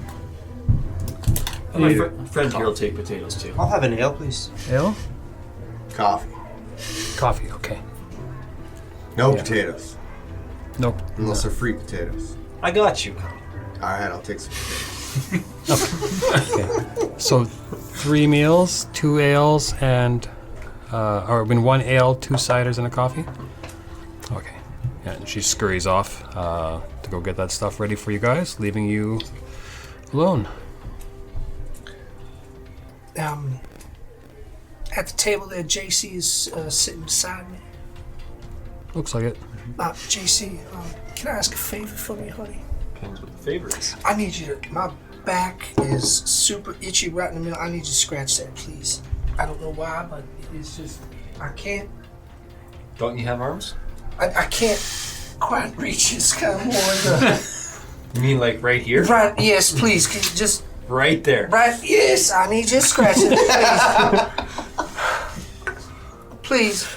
And my friend here will take potatoes too. I'll have an ale, please. Ale? Coffee. Coffee, okay. No Yeah. potatoes. Nope. Unless they're free potatoes. I got you. Alright, I'll take some potatoes. Okay. So 3 meals, 2 ales, and one ale, 2 ciders, and a coffee. Okay. Yeah, and she scurries off to go get that stuff ready for you guys, leaving you alone. At the table there, JC is sitting beside me. Looks like it. JC, can I ask a favor from you, honey? Depends what the favorite is. I need you to. My back is super itchy right in the middle. I need you to scratch that, please. I don't know why, but it's just. I can't. Don't you have arms? I can't quite reach. It's kind of more in the. You mean like right here? Right, yes, please. Can you just. Right there. Right, yes, I need you to scratch it, please. Please.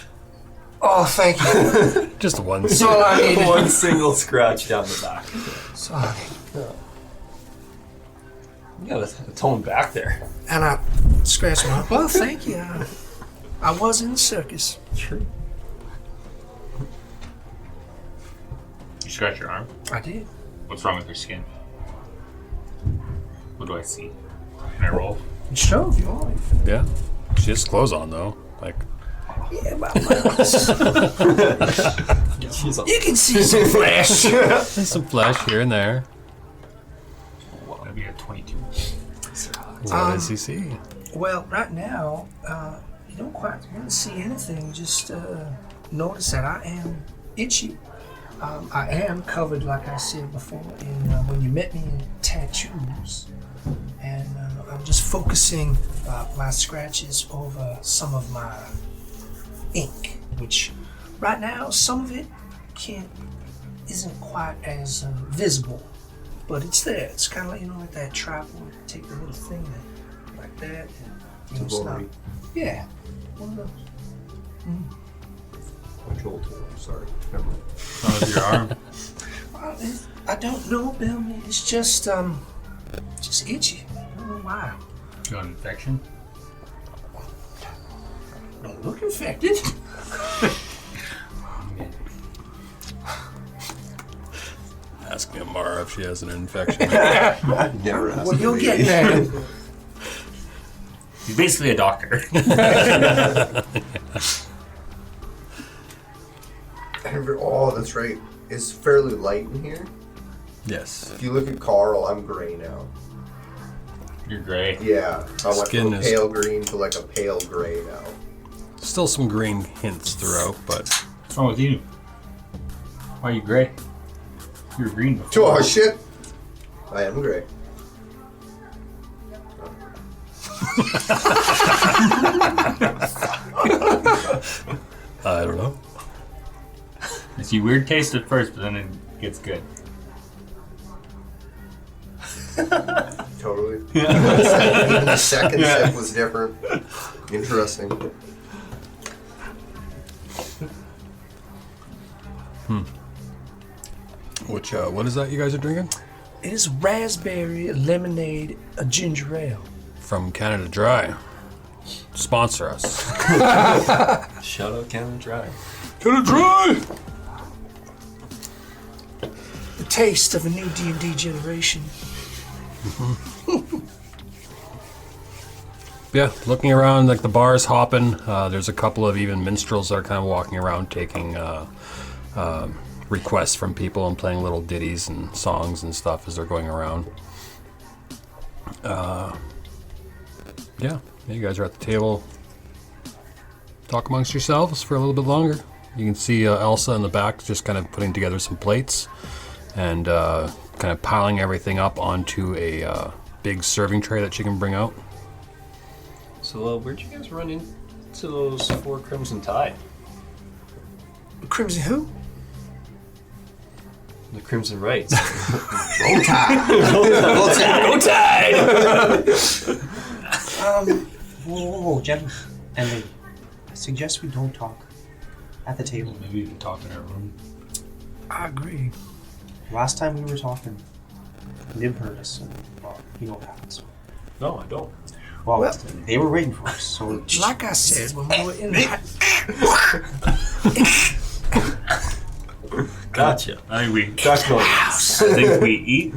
Oh, thank you. Just one. That's all I needed. One single scratch down the back. Sorry. You got a tone back there. And I scratched my. Well, thank you. I was in the circus. True. You scratch your arm. I did. What's wrong with your skin? What do I see? Can I roll? Sure, if you want. Yeah. She has clothes on though. Like. Yeah, but She's you can see some flesh. There's some flesh here and there. That'd be a 22. What does he see? Well, right now, you don't quite really see anything. Just notice that I am itchy. I am covered, like I said before, in when you met me, in tattoos. And I'm just focusing my scratches over some of my ink, which right now some of it isn't quite as visible, but it's there. It's kind of like like that tripod. Take the little thing like that, and it's not. Yeah, one of those. My shoulder. Sorry. Never mind. That was your arm. Well, I don't know, Belmiir. It's just itchy. I don't know why. You got an infection? Don't look infected. Ask Amara if she has an infection. Never asked. Well, you're getting at. He's basically a doctor. Oh, that's right. It's fairly light in here. Yes. If you look at Carl, I'm gray now. You're gray. Yeah, I went Skin from a is- pale green to like a pale gray now. Still some green hints throughout, but What's wrong with you? Why are you gray? You were green before. Oh shit! I am gray. I don't know. It's a weird taste at first, but then it gets good. Totally. Even the second sip was different. Interesting. What is that you guys are drinking? It is raspberry lemonade, a ginger ale. From Canada Dry. Sponsor us. Shout out Canada Dry. Canada Dry! The taste of a new D&D generation. Yeah, looking around, like the bar's hopping. There's a couple of even minstrels that are kind of walking around taking requests from people and playing little ditties and songs and stuff as they're going around. Yeah, you guys are at the table. Talk amongst yourselves for a little bit longer. You can see Elsa in the back just kind of putting together some plates and kind of piling everything up onto a big serving tray that she can bring out. So, where'd you guys run into those 4 Crimson Tide? Crimson who? The Crimson Rights. Roll Tide! Roll Tide! Whoa, gentlemen and lady. I suggest we don't talk at the table. Maybe you can talk in our room. I agree. Last time we were talking, Nib heard us, and well, you know what happens. No, I don't. Well, they were waiting for us, so Like I said, when we were in the Gotcha. I think we That's going I think we eat,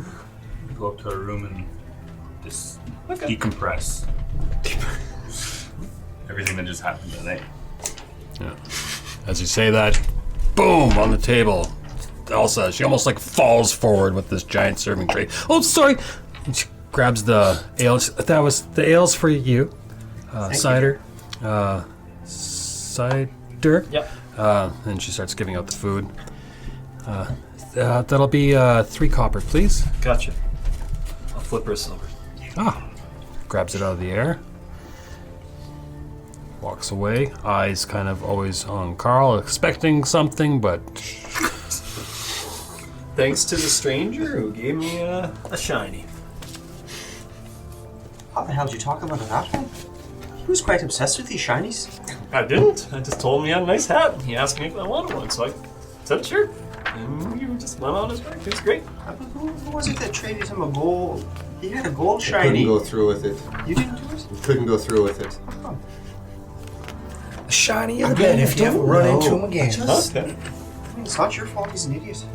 go up to our room and just decompress. Everything that just happened today. Yeah. As you say that, boom, on the table. Elsa, she almost like falls forward with this giant serving tray. Oh, sorry. And she grabs the ales. That was the ales for you. Cider. Cider. Yep. And she starts giving out the food. That'll be 3 copper, please. Gotcha. I'll flip her a silver. Grabs it out of the air. Walks away. Eyes kind of always on Carl, expecting something, but Thanks to the stranger who gave me a shiny. how the hell did you talk about that one? He was quite obsessed with these shinies. I didn't. I just told him he had a nice hat. He asked me if I wanted one, so I said sure. And he just went on his way. It was great. Who was it that traded him a gold? He had a gold I shiny. couldn't go through with it. You didn't do it? Couldn't go through with it. the shiny of the bed if you ever run into him again. Okay. I mean, it's not your fault. He's an idiot.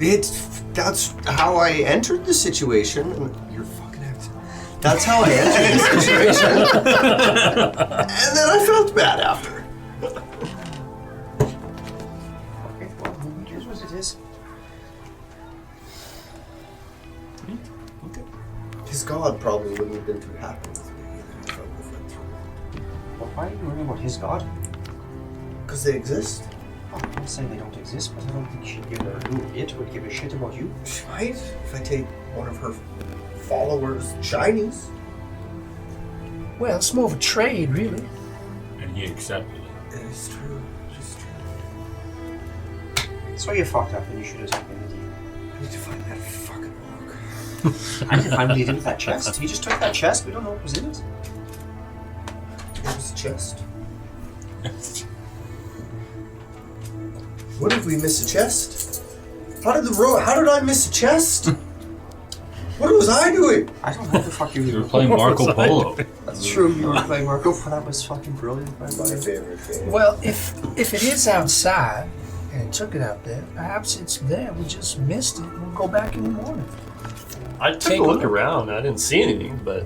That's how I entered the situation. You're fucking accent. That's how I entered the situation. And then I felt bad after. Okay, well, here's what it is. His god probably wouldn't have been too happy with me if I would have went through. Well, why are you worrying about his god? Because they exist. Oh, I'm not saying they don't exist, but I don't think she'd give a it would give a shit about you. Right? If I take one of her followers' shinies. Well, it's more of a trade, really. And he accepted it. It is true. It's true. So you fucked up and you should have taken the deal. I need to find that fucking rock. I can find what he did with that chest. He just took that chest. We don't know what was in it. It was a chest. What did we miss a chest? How did I miss a chest? What was I doing? I don't know what the fuck you You were playing Marco Polo. That's true, you were playing Marco, but that was fucking brilliant. My favorite thing. Well, if it is outside and it took it out there, perhaps it's there. We just missed it. We'll go back in the morning. I took a look around. I didn't see anything, but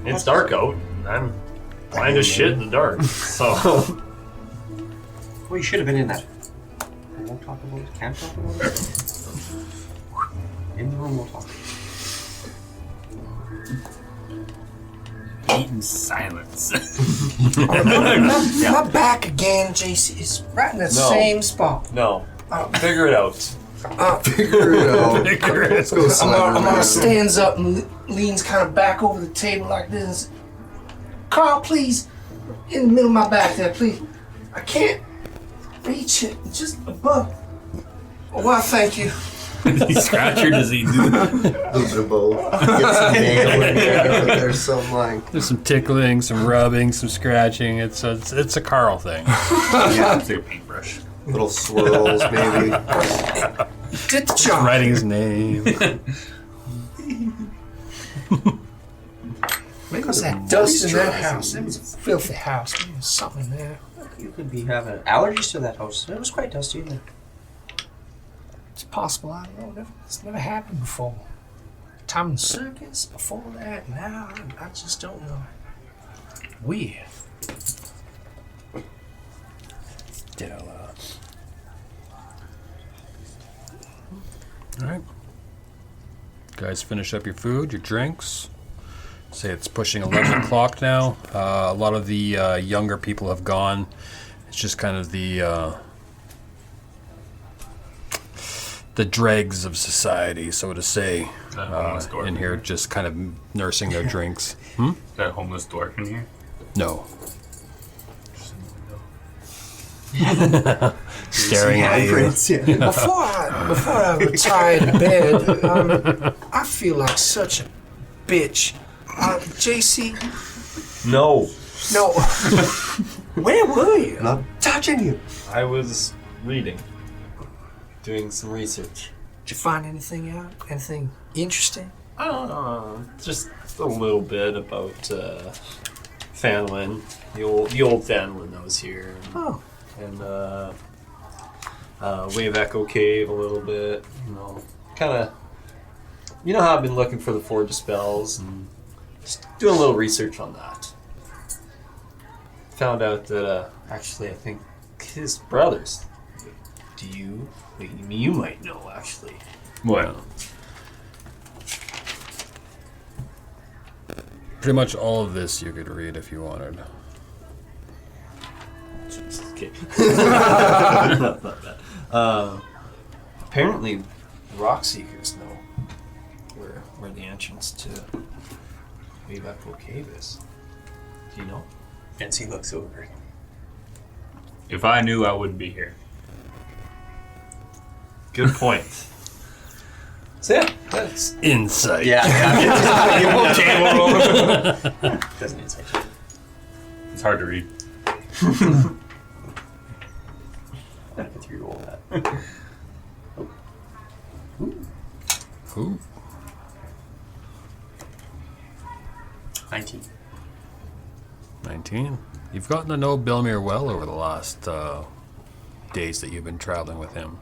it's dark out. And I'm blind as shit in the dark. So Well, you should have been in that. I won't talk about it. Can't talk about it. In the room, we'll talk. Eat in silence. My back again, JC, is right in the same spot. no, figure it out. Figure it out. Let's go Amara stands up and leans kind of back over the table like this. Carl, please, in the middle of my back there, please. I can't reach it. It's just above. Oh, well, thank you. Does he scratch or does he do? A little bit of both. Get some nail in there. There's some like. There's some tickling, some rubbing, some scratching. It's a Carl thing. Yeah, it's like a paintbrush. Little swirls, maybe. Did the job. Writing his name. Maybe it was that dust in that house. It was a filthy house. Maybe there was something in there. You could be having allergies to that house. It was quite dusty in there. It's possible. I don't know. It's never happened before. Time in the circus, before that, now, I just don't know. Weird. Did out loud. All right. Guys, finish up your food, your drinks. Say it's pushing 11 o'clock now. A lot of the younger people have gone. It's just kind of the dregs of society, so to say, That homeless dwarf in here, just kind of nursing their drinks. Hmm? That homeless dwarf in here. No. Just in the window. Staring at you. Before I retire to bed, I feel like such a bitch. JC, No, no. Where were you? Not touching you. I was reading, doing some research. Did you find anything out? Anything interesting? Just a little bit about Fanlin, the old Fanlin that was here, Oh, and Wave Echo Cave a little bit. Kind of. You know how I've been looking for the Forge of Spells and just doing a little research on that. Found out that actually I think his brothers. You might know actually. What? Pretty much all of this you could read if you wanted. Okay. Not bad. Apparently, rock seekers know where the entrance to Wave Echo Cave is. Do you know? Fency looks over. If I knew, I wouldn't be here. Good point. So yeah, that's Insight. Doesn't insight. It's hard to read. Gotta get through all that. Ooh. 19. 19. You've gotten to know Belmiir well over the last days that you've been traveling with him.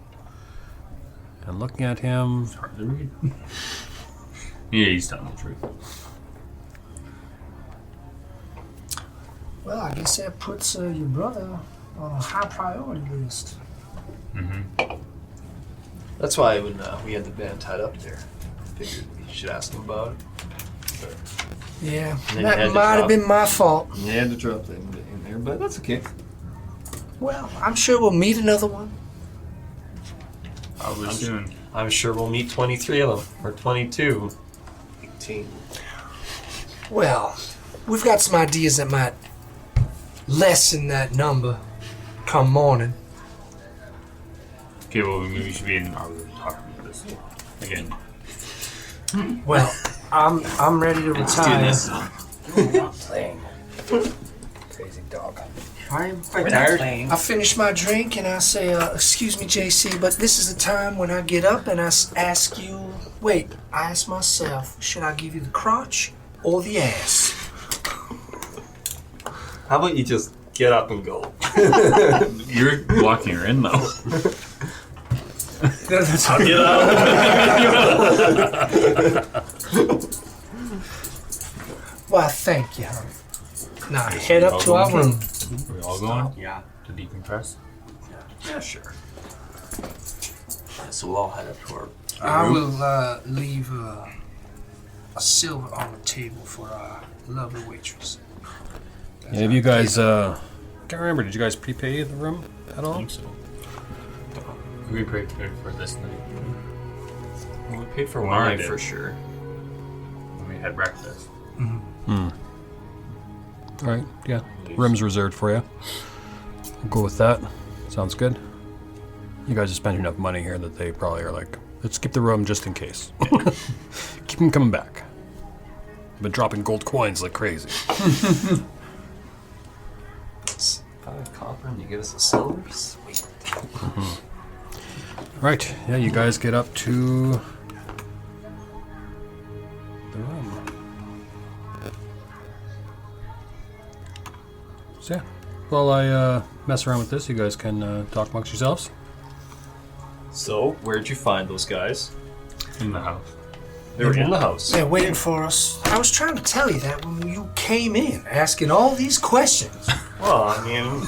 And looking at him, It's hard to read. Yeah, he's telling the truth. well, I guess that puts your brother on a high priority list. Mm-hmm. That's why when we had the band tied up there, I figured we should ask him about it. But Yeah, And then you had that to might have drop- been my fault. you had to drop that in there, but that's okay. Well, I'm sure we'll meet another one. Probably soon. I'm sure we'll meet 23 of them, or 22. 18. Well, we've got some ideas that might lessen that number come morning. Okay, well, maybe we should be in our room talking about this again. Well, I'm ready to retire. Let's do this. playing. Crazy dog. I'm quite We're not tired. playing. I finish my drink and I say, excuse me, JC, but this is the time when I get up and I ask you, wait, I ask myself, should I give you the crotch or the ass? How about you just get up and go? You're walking her in though. I'll get up. Why, thank you, honey. Now head up to our room. Are we all going? Yeah. To decompress? Yeah, sure. So we'll all head up to our I will leave a silver on the table for our lovely waitress. Yeah, have you guys, can't remember, did you guys prepay the room at I all? think so. We paid for this night. Well, we paid for one Mara night did. for sure. When we had breakfast. Alright, yeah. Room's reserved for you. We'll go with that. Sounds good. You guys are spending enough money here that they probably are like, let's keep the room just in case. Keep them coming back. I've been dropping gold coins like crazy. It's 5 copper and you give us a silver? Sweet. Right, yeah, you guys get up to the room. So yeah, while I mess around with this, you guys can talk amongst yourselves. So, where'd you find those guys? In the house. They were in the house. They're waiting for us. I was trying to tell you that when you came in, asking all these questions. Well, I mean,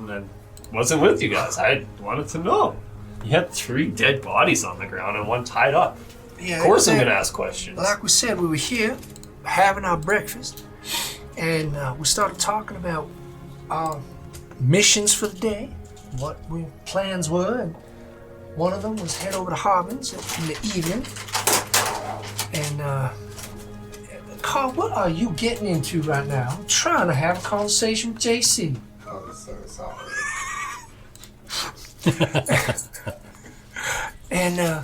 I wasn't with you guys. I wanted to know. You had 3 dead bodies on the ground and 1 tied up. Yeah, Of course I'm they- going to ask questions. Like we said, we were here having our breakfast, and we started talking about our missions for the day, what our plans were, and one of them was head over to Harbin's in the evening. And Carl, what are you getting into right now? I'm trying to have a conversation with JC. Oh, so sorry. And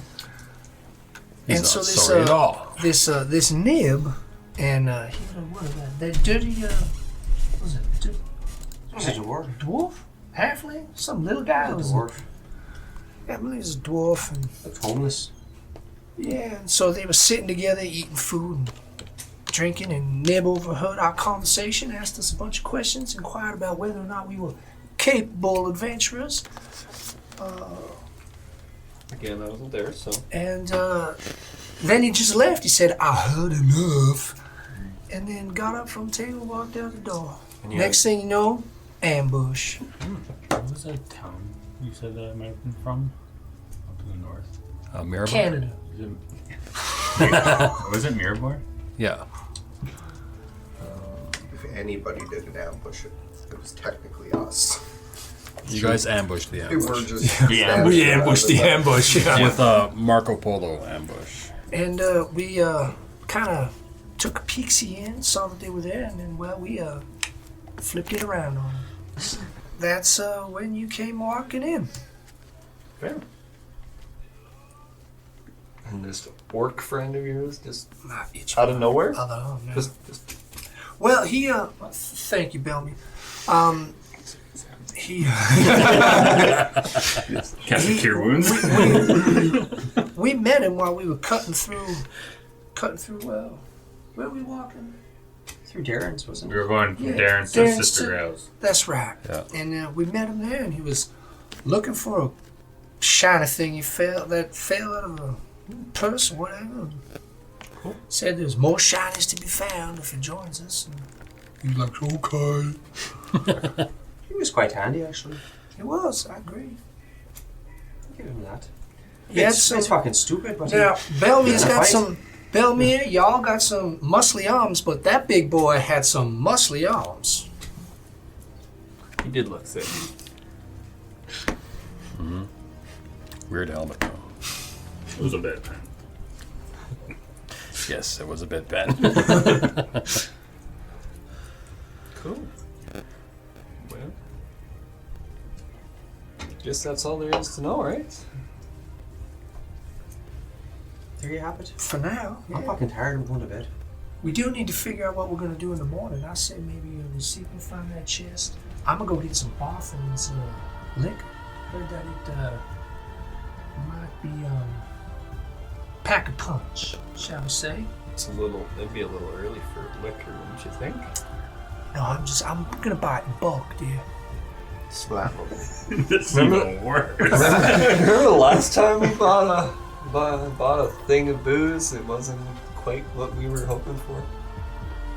He's and so not this sorry at all. this nib, and what is that dirty what was it? It's a dwarf. Dwarf? Halfling? Some little guy? A was dwarf. Yeah, I believe it's a dwarf. And Looks homeless. yeah, and so they were sitting together eating food and drinking, and Nib overheard our conversation, asked us a bunch of questions, inquired about whether or not we were capable adventurers. Again, I wasn't there, so. And then he just left. He said, I heard enough. And then got up from the table and walked out the door. And you Next thing you know, ambush. What was that town you said that I might have been from? Up in the north. Mirabel? Canada. Was it Miramar? Yeah. If anybody did an ambush, it was technically us. You guys ambushed the We were ambush. just We ambushed the ambush. With Marco Polo ambush. And we kind of took a peeksy in, saw that they were there, and then, well, we flipped it around on them. That's when you came walking in. Fair. And this orc friend of yours just Not each out of nowhere? other arm, no. Just Well, he, thank you, Belmiir. He, Can't cure wounds. we met him while we were cutting through, where were we walking? Through Darren's, wasn't We it? were going from Yeah, Darren's to Darren's Sister to- Grail's. That's right. Yeah. And we met him there, and he was looking for a shiny thing that fell out of a purse or whatever. Said there's more shinies to be found if he joins us. And he was like, okay. He was quite handy, actually. He was, I agree. I'll give him that. He had It's some- fucking stupid, but Now, Belmiir's Yeah. got Fight. some. Belmiir, y'all got some muscly arms, but that big boy had some muscly arms. he did look sick. Weird helmet, though. It was a bit. Yes, it was a bit bad. Cool. Well, guess that's all there is to know, right? there you have it. For now, I'm yeah. fucking tired. I'm going to bed. We do need to figure out what we're gonna do in the morning. I say maybe we see if we can find that chest. I'm gonna go get some Botham's liquor. Heard that it might be pack a punch, shall we say? It'd be a little early for liquor, wouldn't you think? No, I'm gonna buy it in bulk, dear. Slap. It's even worse. Remember the last time we bought a thing of booze? It wasn't quite what we were hoping for.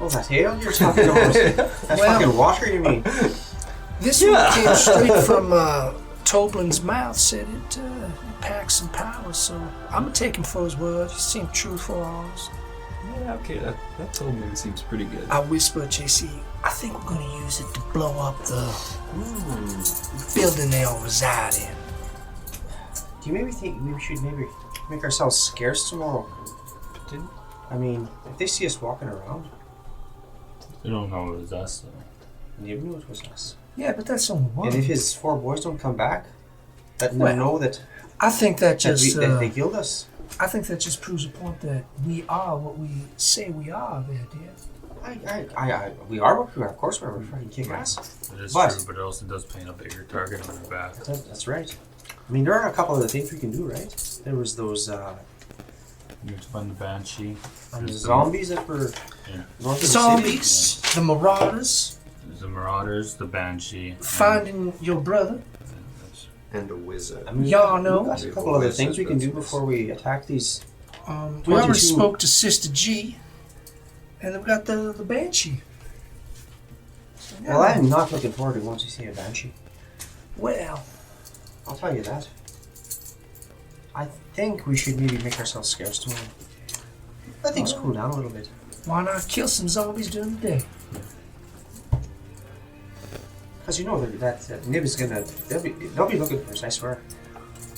Oh, that ale you're talking about? That's fucking water, you mean? This one came straight from Toblin's mouth, said it packs some power, so I'm gonna take him for his word. He seemed truthful honest. Yeah, okay, that Tobin seems pretty good. I whispered, JC, I think we're gonna use it to blow up the building they all reside in. Do you maybe think we should maybe make ourselves scarce tomorrow? I mean, if they see us walking around, They don't know it was us, though. they knew it was us. Yeah, but that's only one. And if his 4 boys don't come back, let them Well, know that, I think that just that they killed us. I think that just proves a point that we are what we say we are, there, dear. We are what we are. Of course, we're fucking kick ass. It is But- true, but it also does paint a bigger target on our back. That's right. I mean, there are a couple of the things we can do, right? There was those You have to find the Banshee. zombies that were Yeah. north The of zombies, the marauders, There's the Marauders, the Banshee. finding your brother. And a wizard. I mean, Y'all know. we've got a couple other things we can do before we attack these. We 22. already spoke to Sister G, and then we got the Banshee. Well, I am not looking forward to once you see a banshee. Well, I'll tell you that. I think we should maybe make ourselves scarce tomorrow. Let things cool down a little bit. why not kill some zombies during the day? Because you know that Nib is gonna. They'll be looking for us, I swear.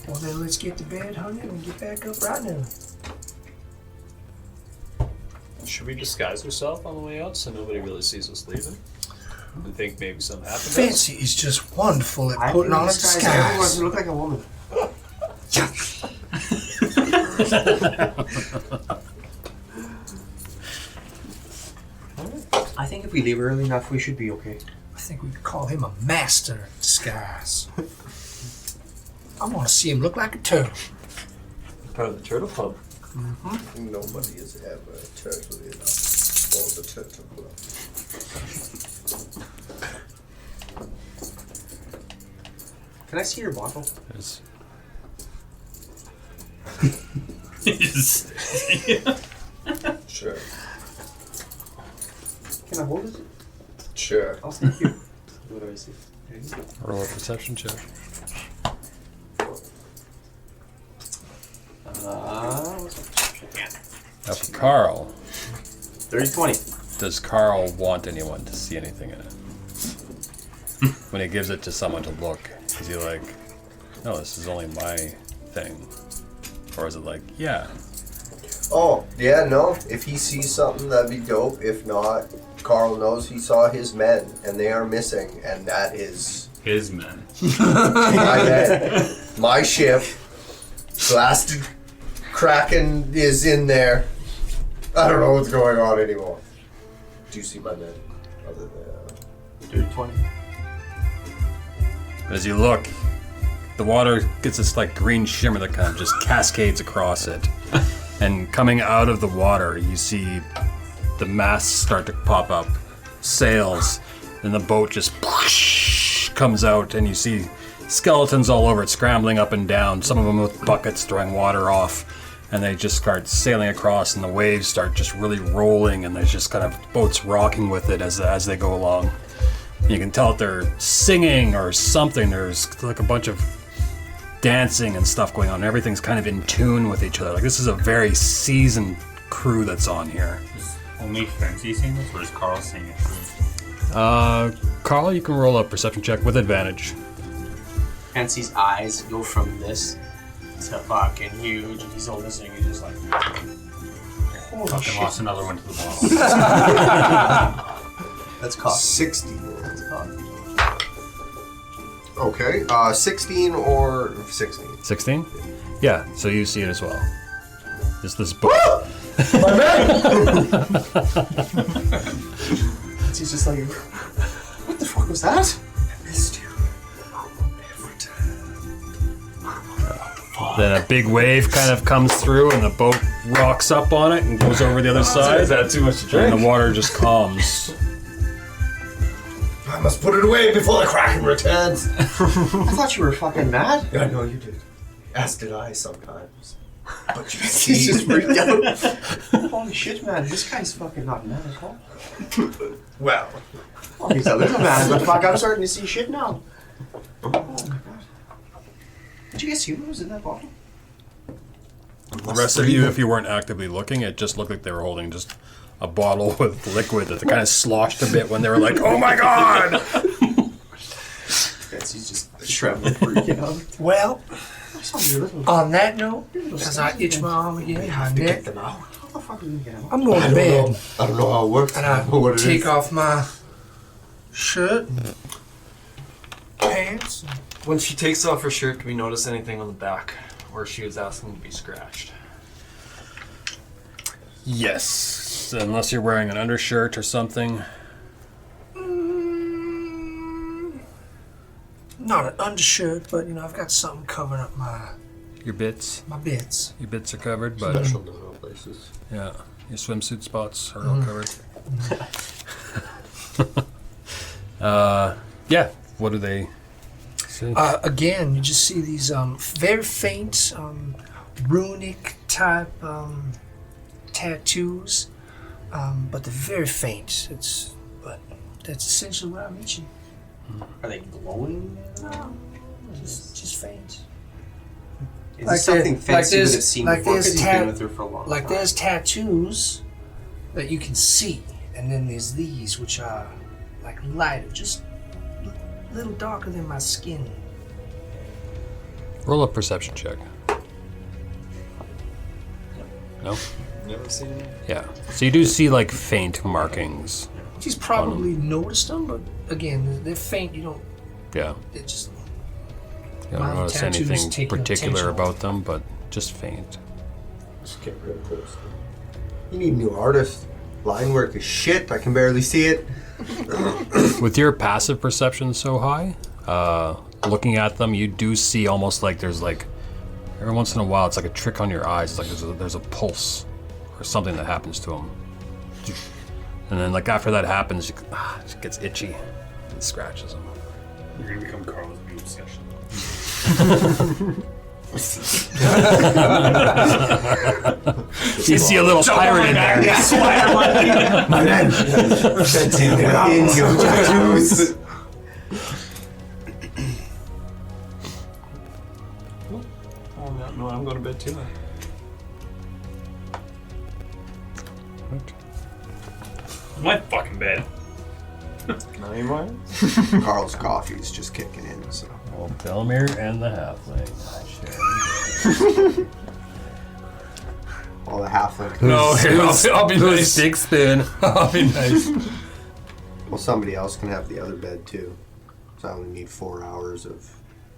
Well, then let's get to bed, honey, and get back up right now. Should we disguise ourselves on the way out so nobody really sees us leaving? I think maybe something happened to us? Fancy is just wonderful at I putting can on a disguise everyone disguise. to look like a woman. I think if we leave early enough, we should be okay. I think we could call him a master of disguise. I want to see him look like a turtle. Part of the Turtle Club. Nobody is ever turtle enough for the turtle club. Can I see your bottle? It's- Sure. Can I hold it? Sure. I'll thank you. What do I see? There you go. Roll a perception check. What's Now for Carl, 30-20. does Carl want anyone to see anything in it? When he gives it to someone to look, is he like, no, this is only my thing? Or is it like, yeah, Oh, yeah, no. If he sees something, that'd be dope. If not, Carl knows he saw his men, and they are missing, and that is His men. my men. My ship. Blasted Kraken is in there. I don't know what's going on anymore. Do you see my men? Other than 30-20. as you look, the water gets this like green shimmer that kind of just cascades across it. And coming out of the water, you see the masts start to pop up, sails, and the boat just comes out, and you see skeletons all over it, scrambling up and down, some of them with buckets throwing water off, and they just start sailing across, and the waves start just really rolling, and there's just kind of boats rocking with it as they go along. You can tell that they're singing or something. There's like a bunch of dancing and stuff going on. Everything's kind of in tune with each other. Like this is a very seasoned crew that's on here. Is only Fency seeing this, or is Carl seeing it too? Carl, you can roll a perception check with advantage. Fancy's eyes go from this to fucking huge, and he's all listening. He's just like, holy Fucking shit. lost another one to the bottle. That's cost. 60. That's cost. Okay, 16 or 16. 16? Yeah, so you see it as well. This boat. My man! He's just like, what the fuck was that? I missed you. Every time. Then a big wave kind of comes through, and the boat rocks up on it and goes over the other side. Is that too much to drink? And the water just calms. I must put it away before the Kraken returns. I thought you were fucking mad. I know you did. As did I sometimes. But you He's see, just freaked out. Holy shit, man. This guy's fucking not mad at all. well, Well, he's a little mad, but fuck, I'm starting to see shit now. Oh my god. Did you guys see what was in that bottle? The rest of you, if you weren't actively looking, it just looked like they were holding just a bottle with liquid that kind of sloshed a bit when they were like, "Oh my god!" He's just shriveling, freaking out. Well, I saw your little. on that note, as I itch my arm again, my neck, get them out. How the fuck are you gonna get out? I'm going to bed. I don't know how it works. And I I don't know what it take is. off my shirt, and pants. When she takes off her shirt, do we notice anything on the back where she was asking to be scratched? Yes, unless you're wearing an undershirt or something. Not an undershirt, but I've got something covering up my Your bits bits. are covered, but Special to know places. yeah, your swimsuit spots are all covered. Yeah. What do they say? Again, you just see these very faint runic type tattoos, but they're very faint. But that's essentially what I mentioned. Are they glowing? No, just faint. Is Like this something there- fancy like you would there's- have seen like before? there's Because he's tat- been with her for a long Like time. there's tattoos that you can see, and then there's these which are like lighter, just a little darker than my skin. Roll a perception check. No? Never seen it. Yeah. So you do see like faint markings. She's probably noticed them, but again, they're faint. You don't. Yeah. It just. You My don't notice tattoos anything take particular attention. about them, but just faint. Just get real close. You need a new artist. Line work is shit. I can barely see it. With your passive perception so high, looking at them, you do see almost like there's like every once in a while it's like a trick on your eyes. It's like there's a pulse or something that happens to them, and then like after that happens, it gets itchy and scratches them. You're gonna become Carl's new obsession. You see a little pirate in there. My man! Fency, get out. In your tattoos. No, I'm going to bed too. My fucking bed. Not anymore? Carl's coffee's just kicking in, so. Well, Belmiir and the halfling. All the halfling. No, I'll be nice. Big spoon. I'll be nice. Well, somebody else can have the other bed too. So I only need 4 hours of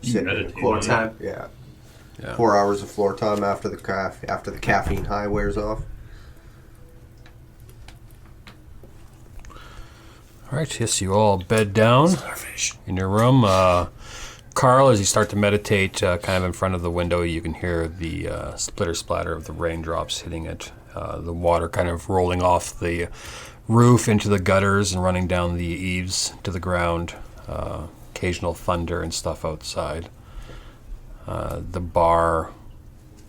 sitting in the meditate floor on time. Yeah. Yeah. 4 hours of floor time after the caffeine high wears off. All right, yes, you all bed down in your room. Carl, as you start to meditate, kind of in front of the window, you can hear the splitter splatter of the raindrops hitting it. The water kind of rolling off the roof into the gutters and running down the eaves to the ground. Occasional thunder and stuff outside. The bar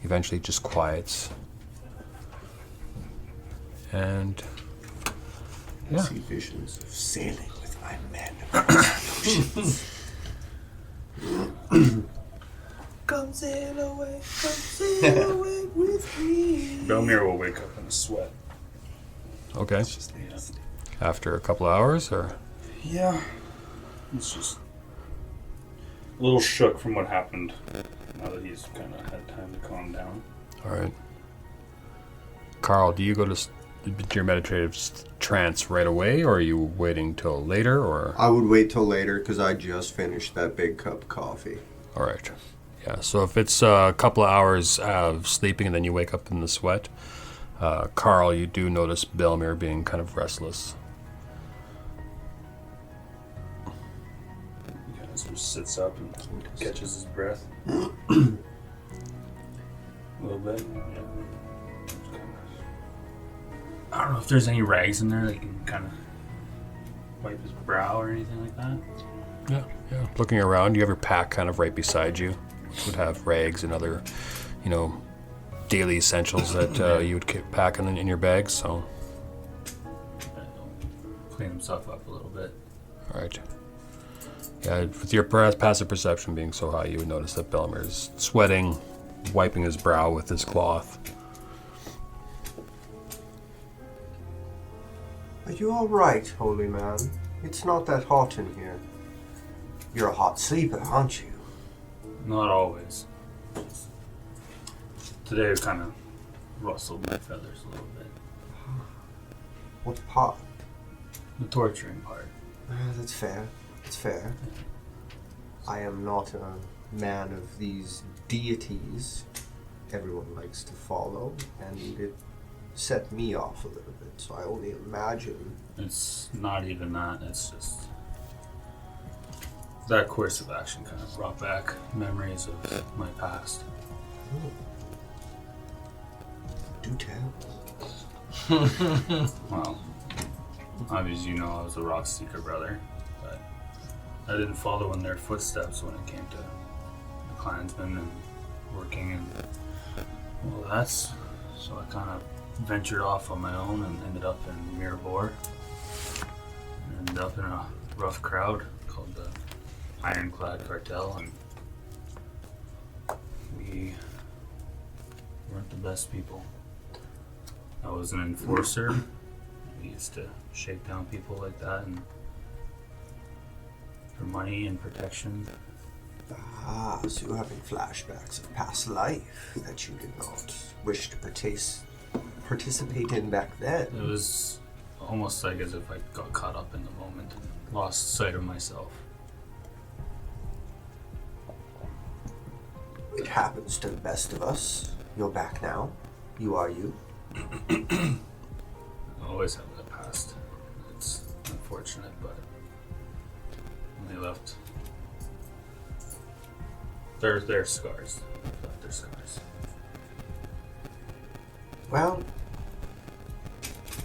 eventually just quiets. And I see visions of sailing with my men across the oceans. Come sail away with me. Belmiir will wake up in a sweat. okay, after a couple of hours, or Yeah. It's just a little shook from what happened. Now that he's kind of had time to calm down. all right. Carl, do you go to your meditative trance right away, or are you waiting till later, or? I would wait till later because I just finished that big cup of coffee. All right. Yeah, so if it's a couple of hours of sleeping and then you wake up in the sweat, Carl, you do notice Belmiir being kind of restless. He kind of just sits up and catches his breath. A little bit. Yeah. I don't know if there's any rags in there that can kind of wipe his brow or anything like that. Yeah. Looking around, you have your pack kind of right beside you. Which would have rags and other, daily essentials that you would pack in your bags. So, Clean himself up a little bit. all right. Yeah, with your passive perception being so high, you would notice that Belmiir is sweating, wiping his brow with his cloth. Are you all right, holy man? It's not that hot in here. You're a hot sleeper, aren't you? Not always. Today I kind of rustled my feathers a little bit. What part? The torturing part. That's fair. That's fair. I am not a man of these deities everyone likes to follow, and it set me off a little bit, so I only imagine. It's not even that, it's just that course of action kind of brought back memories of my past. Do tell. Well, obviously you know I was a rock seeker brother, but I didn't follow in their footsteps when it came to the clansmen and working and all that. So I kind of ventured off on my own and ended up in Mirabor. Ended up in a rough crowd called the Ironclad Cartel, and we weren't the best people. I was an enforcer. We used to shake down people like that and for money and protection. Ah, so you're having flashbacks of past life that you did not wish to participate in back then. It was almost like as if I got caught up in the moment and lost sight of myself. It happens to the best of us. You're back now. You are you. I always have that past. It's unfortunate, but when they left, they're scars. They left their scars. Well,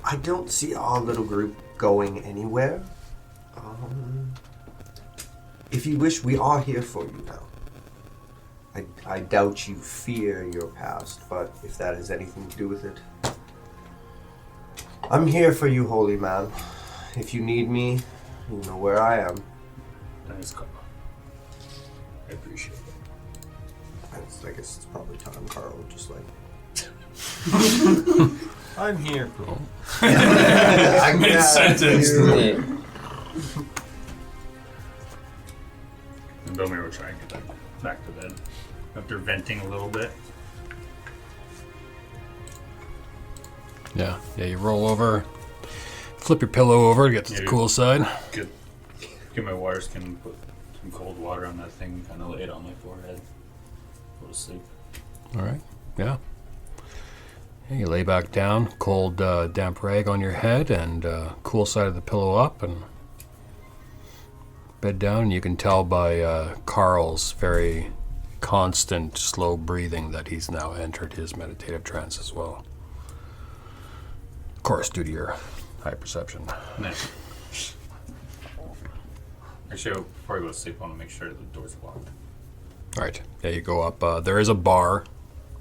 I don't see our little group going anywhere. If you wish, we are here for you now. I doubt you fear your past, but if that has anything to do with it, I'm here for you, holy man. If you need me, you know where I am. Thanks, Carl. I appreciate it. I guess it's probably time, Carl, just like... I'm here, bro. Mid-sentence. And Belmiir will try and get back to bed after venting a little bit. Yeah, you roll over, flip your pillow over to get to the cool side. Get my water skin, put some cold water on that thing, kind of lay it on my forehead. Go to sleep. All right, yeah. You lay back down, cold damp rag on your head, and cool side of the pillow up, and bed down. And you can tell by Carl's very constant, slow breathing that he's now entered his meditative trance as well. Of course, due to your high perception. Nice. Actually, before I go to sleep, I want to make sure the door's locked. All right, yeah, you go up. There is a bar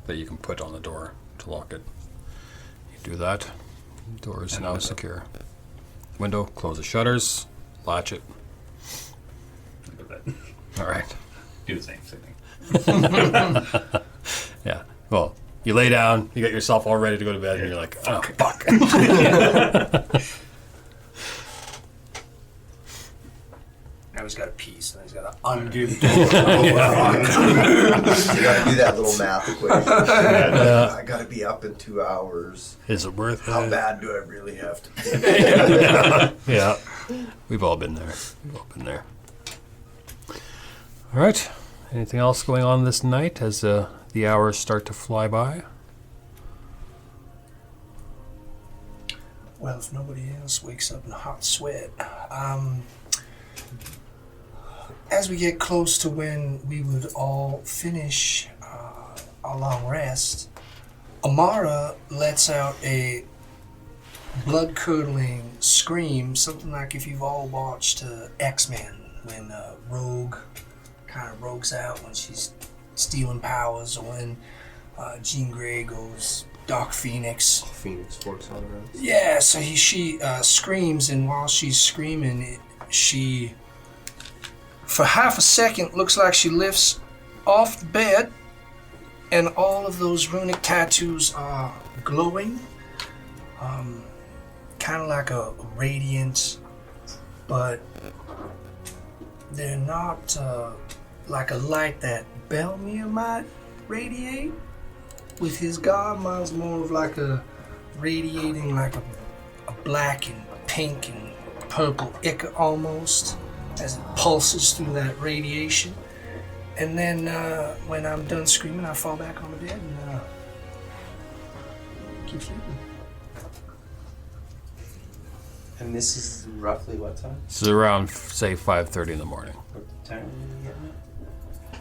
that you can put on the door to lock it. You do that. The door is now secure. Window, close the shutters, latch it. Look at that. All right. Do the same thing. Yeah. Well, you lay down, you get yourself all ready to go to bed, and you're like, oh, fuck. Now he's got a piece, and he's got to undo the You gotta do that little math equation. I gotta be up in 2 hours. Is it worth it? How bad do I really have to be? Yeah. We've all been there. All right. Anything else going on this night as the hours start to fly by? Well, if nobody else wakes up in a hot sweat, as we get close to when we would all finish our long rest, Amara lets out a blood-curdling scream, something like if you've all watched X-Men, when Rogue kind of rogues out when she's stealing powers, or when Jean Grey goes Dark Phoenix. Phoenix works on her. Yeah, so she screams, and while she's screaming, she, for half a second, looks like she lifts off the bed, and all of those runic tattoos are glowing, kind of like a radiant, but they're not like a light that Belmiir might radiate with his god. Mine's more of like a radiating like a black and pink and purple ichor almost, as it pulses through that radiation. And then when I'm done screaming, I fall back on the bed and keep sleeping. And this is roughly what time? This is around, say, 5:30 in the morning. What time are you getting at?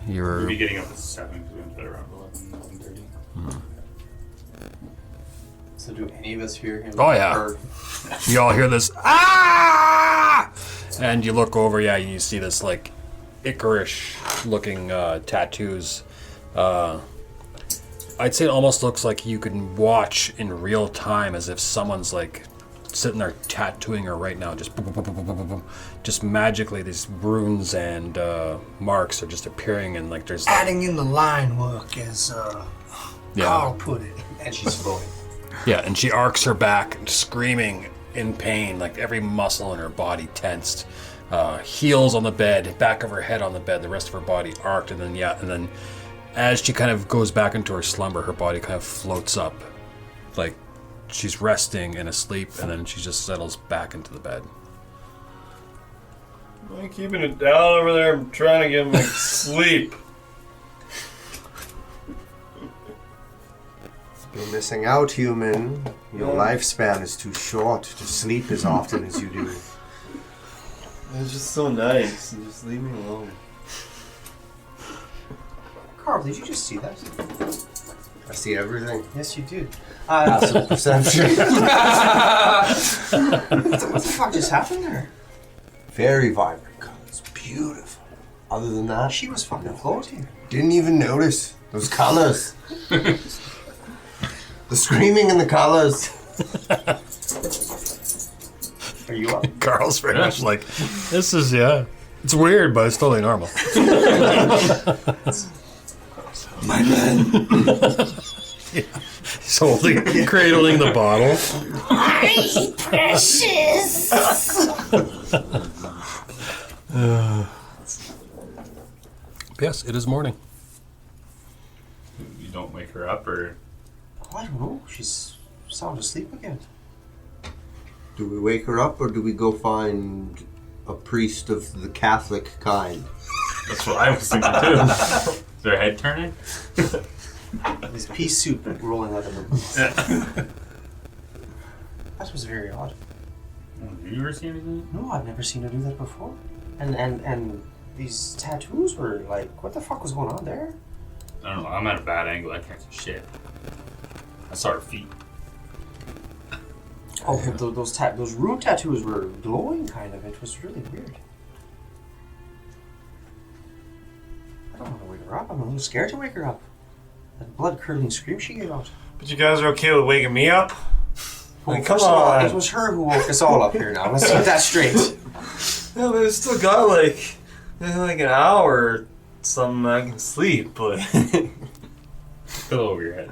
We'll You're be getting up at 7 because we went to bed around 11:30. So do any of us hear him? Oh, yeah. Or You all hear this, ah! And you look over, yeah, you see this, like, Icarish looking tattoos. I'd say it almost looks like you can watch in real time as if someone's, like, sitting there tattooing her right now. Just boom, boom, boom, boom, boom, boom, boom. Just magically, these runes and marks are just appearing, and, like, there's... Like, Adding in the line work, as Carl put it. and she's floating. yeah, and she arcs her back, screaming in pain, like every muscle in her body tensed. Heels on the bed, back of her head on the bed, the rest of her body arced, and then as she kind of goes back into her slumber, her body kind of floats up, like she's resting and asleep, and then she just settles back into the bed. I'm keeping it down over there. I'm trying to get my sleep. You're missing out, human. Your lifespan is too short to sleep as often as you do. It's just so nice. Just leave me alone. Carl, did you just see that? I see everything. Yes, you did. Passive perception. What the fuck just happened there? Very vibrant colors. Beautiful. Other than that, She was fucking floating. didn't even notice those colors. The screaming and the colors. Are you up? Carl's very much like, this is, it's weird, but it's totally normal. My man. He's holding, cradling the bottle. Hi, precious. Yes, it is morning. You don't wake her up, or Oh, I don't know. She's sound asleep again. Do we wake her up or do we go find a priest of the Catholic kind? that's what I was thinking too. Is their head turning? This pea soup rolling out of her mouth. That was very odd. Have you ever seen anything? No, I've never seen her do that before. And these tattoos were like, what the fuck was going on there? I don't know. I'm at a bad angle. I can't see shit. I saw her feet. Oh, but those rune tattoos were glowing, kind of. It was really weird. I don't want to wake her up. I'm a little scared to wake her up. That blood-curdling scream she gave out. But you guys are okay with waking me up? Well, Like, come first of all, on. it was her who woke us all up here now. Let's get that straight. Yeah, but it's still got like an hour or something I can sleep, but Pillow over your head.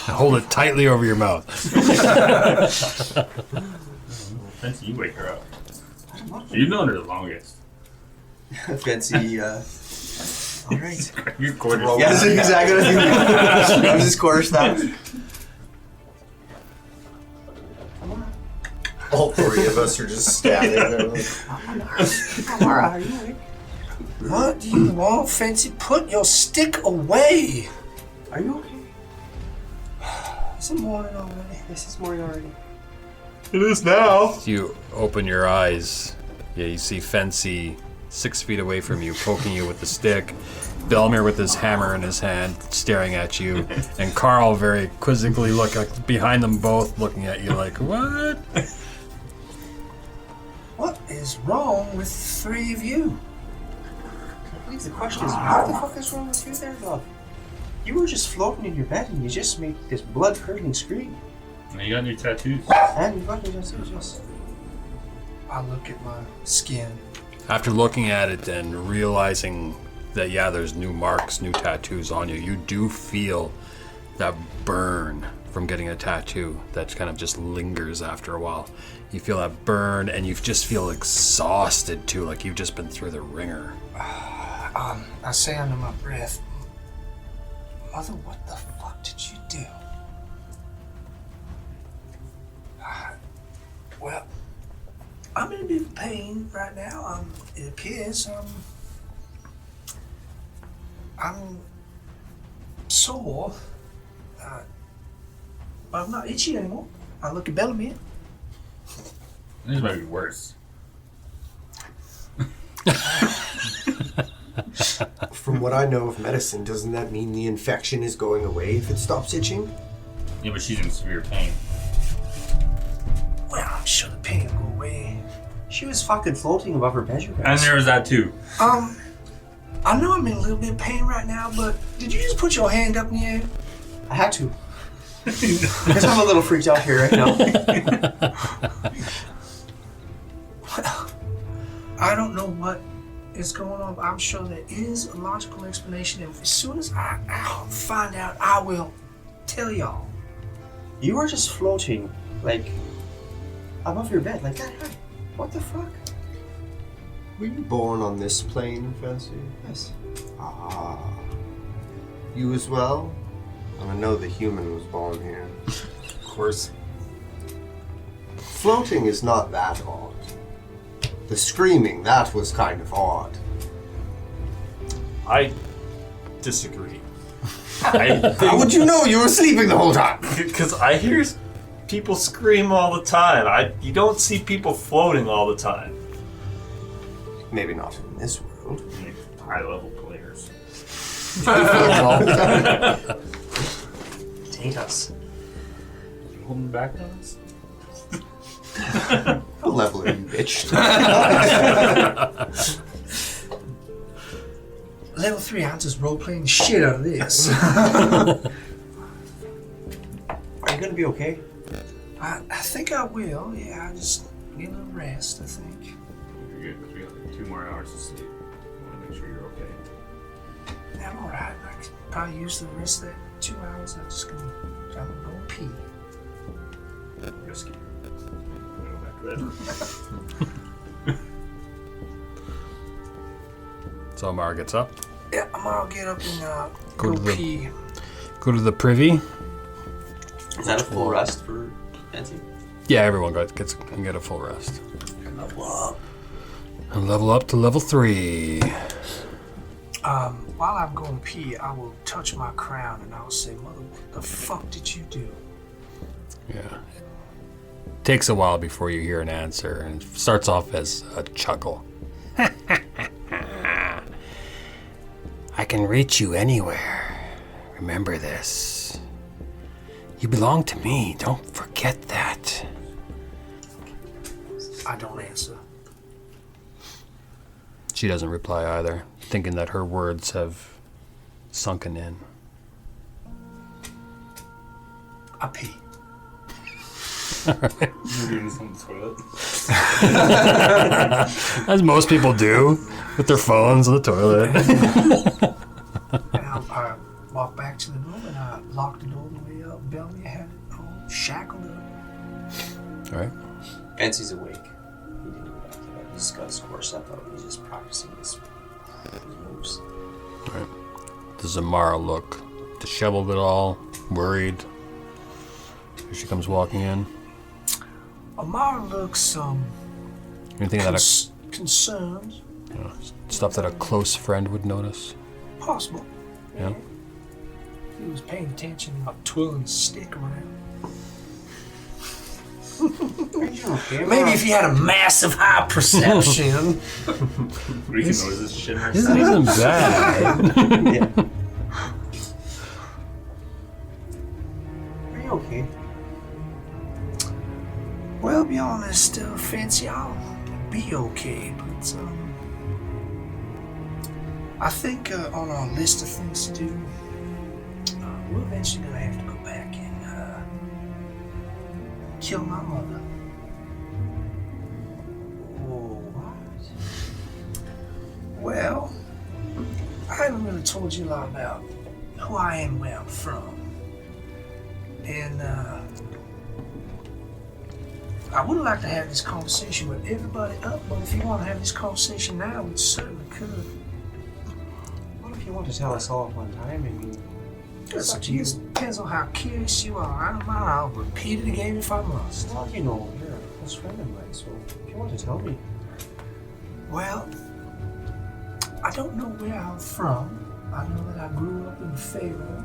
Hold it tightly over your mouth. Fency, you wake her up. You've known her the longest. Fancy, all right. Your quarters. Yeah, that's exactly what I think. That was his quarter staff. All three of us are just standing there like, Amara, are you awake? What do you want, Fency? Put your stick away. Are you okay? Is the morning already. This is morning already. It is now. You open your eyes. Yeah, you see Fency 6 feet away from you, poking you with the stick. Belmiir with his hammer in his hand, staring at you, and Carl very quizzically behind them both, looking at you like, what? What is wrong with the three of you? I believe the question is, what the fuck is wrong with you there, love? You were just floating in your bed and you just made this blood-curdling scream. And you got new tattoos. And you got your tattoos. I look at my skin. After looking at it and realizing that, yeah, there's new marks, new tattoos on you, you do feel that burn from getting a tattoo that kind of just lingers after a while. You feel that burn and you just feel exhausted too, like you've just been through the ringer. I say under my breath, Mother, what the fuck did you do? Well, I'm in a bit of pain right now. It appears I'm sore, but I'm not itchy anymore. I look at Belmiir. This might be worse. From what I know of medicine, doesn't that mean the infection is going away if it stops itching? Yeah, but she's in severe pain. Well, I'm sure the pain will go away. She was fucking floating above her bed, you And guys. there was that too. I know I'm in a little bit of pain right now, but did you just put your hand up in the air? I had to. Because I'm a little freaked out here right now. Well, I don't know what is going on, but I'm sure there is a logical explanation, and as soon as I find out, I will tell y'all. You were just floating, like, above your bed, like that high. What the fuck? Were you born on this plane, Fency? Yes. Ah. You as well? I know the human was born here. Of course. Floating is not that odd. The screaming, that was kind of odd. I disagree. I How would you know you were sleeping the whole time? Because I hear people scream all the time. You don't see people floating all the time. Maybe not in this world. High level players. Date us. You holding back on us? What level are you, bitch? Level 3, I'm just role-playing the shit out of this. Are you gonna be okay? I think I will. Yeah, I just need a little rest, I think. You're good. We got like 2 more hours to sleep. I want to make sure you're okay. Yeah, I'm alright. I could probably use the rest of that 2 hours. I'm gonna go pee. Risky. Go back to bed. So Amara gets up. Yeah, I'm gonna get up and Go go to the- pee. Go to the privy. Is that a full rest for Fency? Yeah, everyone can get a full rest. Level up. And level up to level 3. While I'm going pee, I will touch my crown and I'll say, Mother, what the fuck did you do? Yeah. Takes a while before you hear an answer, and it starts off as a chuckle. I can reach you anywhere. Remember this. You belong to me. Don't forget that. I don't answer. She doesn't reply either, thinking that her words have sunken in. I pee. You're doing this on the toilet. As most people do, with their phones on the toilet. And I walk back to the room and I lock the door on the way up. Belmiir had it all shackled up. All right. Fency's awake. He didn't go back to bed. He just got his core stuff out. He's just practicing his moves. All right. Does Amara look disheveled at all? Worried? Here she comes walking in. Amara looks Anything that concerned. stuff that a close friend would notice? Possible. Yeah. He was paying attention, not twirling his stick around. Okay, Maybe if you had a massive high perception. We can notice this shit This isn't bad. Yeah. Are you okay? Well, be honest, Fancy, I'll be okay, but I think on our list of things to do, we're eventually gonna have to go back and kill my mother. Oh, what? Well, I haven't really told you a lot about who I am, where I'm from, and I would like to have this conversation with everybody up, but if you want to have this conversation now, we certainly could. What if you want to tell us all at one time? I mean, It's up to you. Depends on how curious you are. I don't mind. I'll repeat it again if I must. well, you know, you're a close friend of mine, so if you want to tell me. Well, I don't know where I'm from. I know that I grew up in Pharaoh,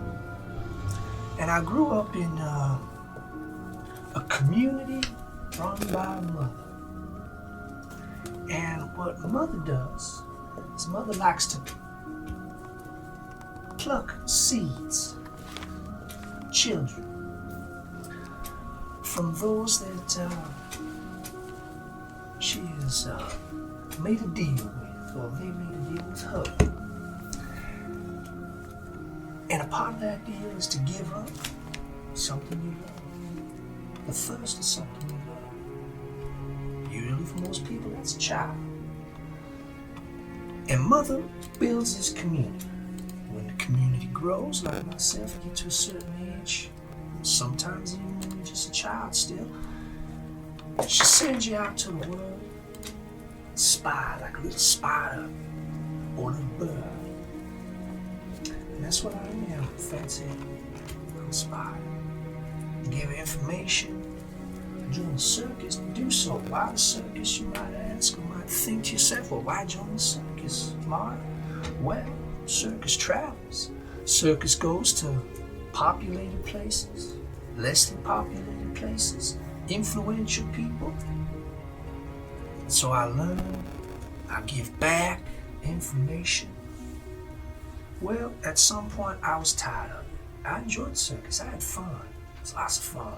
and I grew up in a community run by a mother. And what mother does is mother likes to pluck seeds, children, from those that she has made a deal with, or they made a deal with her. And a part of that deal is to give up something you love. The first is something you love. Usually for most people, that's a child. And mother builds this community. When the community grows, like myself, you get to a certain age, sometimes even when you're just a child still, she sends you out to the world, spy, like a little spider or a little bird. And that's what I am, Fancy. I'm a spy. Give information. Join the circus to do so. Why the circus, you might ask, or might think to yourself, well, why join the circus, Mark? Well, circus travels. Circus goes to populated places, less than populated places, influential people. So I learn, I give back information. Well, at some point I was tired of it. I enjoyed the circus. I had fun. It was lots of fun.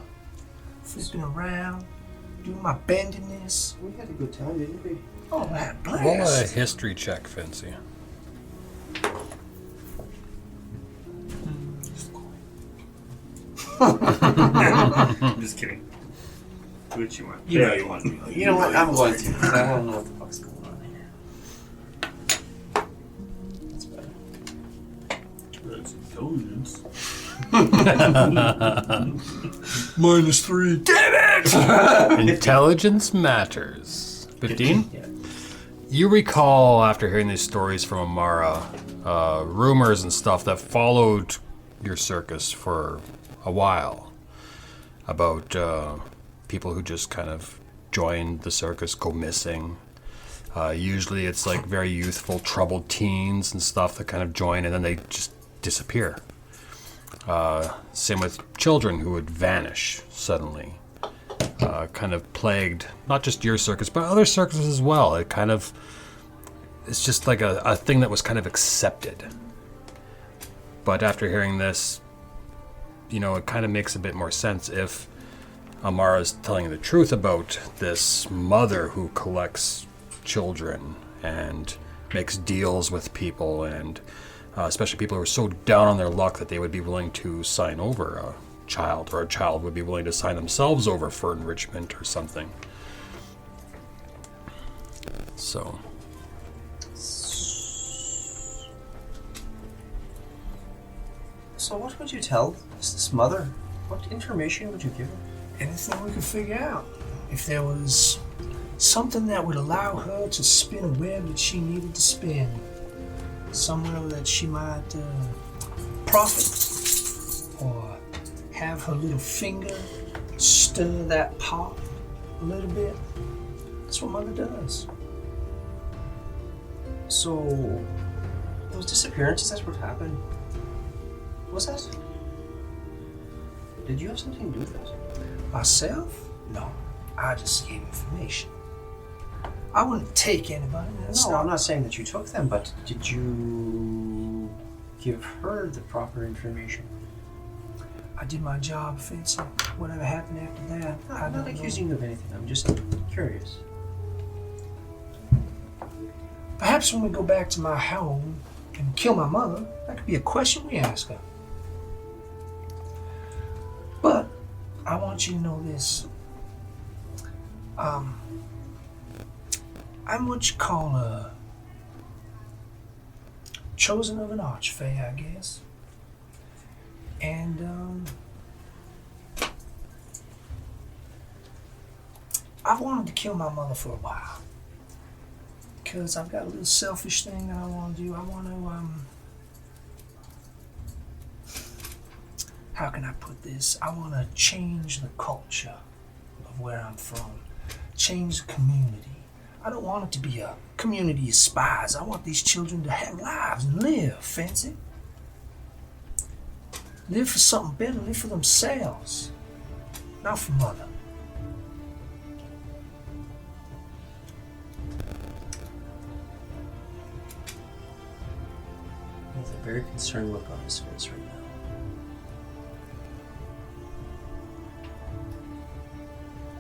Flipping around, doing my bendiness. We had a good time, didn't we? Oh, I had a blast. Roll a history check, Fency. I'm just kidding. Do what you want. You know you want. You know what? I'm going to. I want to know what the fuck's going on here. That's better. That's intelligence. -3. Damn it! Intelligence matters. 15? Yeah. You recall, after hearing these stories from Amara, rumors and stuff that followed your circus for a while about people who just kind of joined the circus, go missing. Usually it's like very youthful, troubled teens and stuff that kind of join and then they just disappear. Same with children who would vanish suddenly. Kind of plagued not just your circus, but other circuses as well. It's just like a thing that was kind of accepted. But after hearing this, you know, it kind of makes a bit more sense if Amara's telling the truth about this mother who collects children and makes deals with people, and especially people who are so down on their luck that they would be willing to sign over a child, or a child would be willing to sign themselves over for enrichment or something. So. So what would you tell this mother? What information would you give her? Anything we could figure out. If there was something that would allow her to spin a web that she needed to spin, somewhere that she might profit, or have her little finger stir that pot a little bit. That's what mother does. So, those disappearances, that's what happened. What's that? Did you have something to do with that? Myself? No. I just gave information. I wouldn't take anybody. No, I'm not saying that you took them, but did you give her the proper information? I did my job, Fency. Whatever happened after that, I I'm don't not know. accusing you of anything. I'm just curious. Perhaps when we go back to my home and kill my mother, that could be a question we ask her. But I want you to know this. I'm what you call a chosen of an archfey, I guess. And I've wanted to kill my mother for a while. Because I've got a little selfish thing that I want to do. I want to, how can I put this? I want to change the culture of where I'm from. Change the community. I don't want it to be a community of spies. I want these children to have lives and live, Fency. Live for something better, live for themselves. Not for mother. He has a very concerned look on his face right now.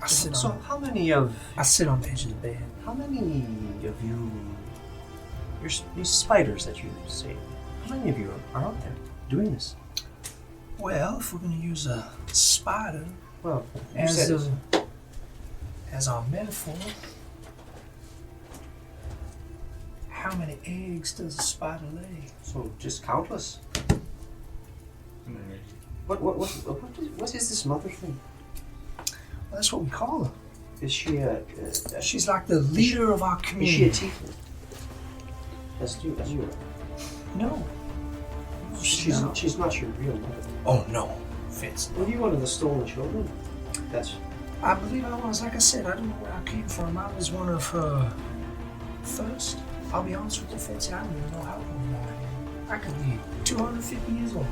I sit So on how many of the edge of the bed. how many of you these spiders that you say, how many of you are out there doing this? Well, if we're going to use a spider Well, you said it. as our metaphor, how many eggs does a spider lay? So just countless. What is this mother thing? Well, that's what we call her. Is she a She's like the leader of our is community. she a tiefling? As you No. she's not your real mother. Oh, no. Fitz. Were you one of the stolen children? That's I believe I was. Like I said, I don't know where I came from. I was one of her first. I'll be honest with you, Fitz, I don't even know how old I am. I could be 250 years old.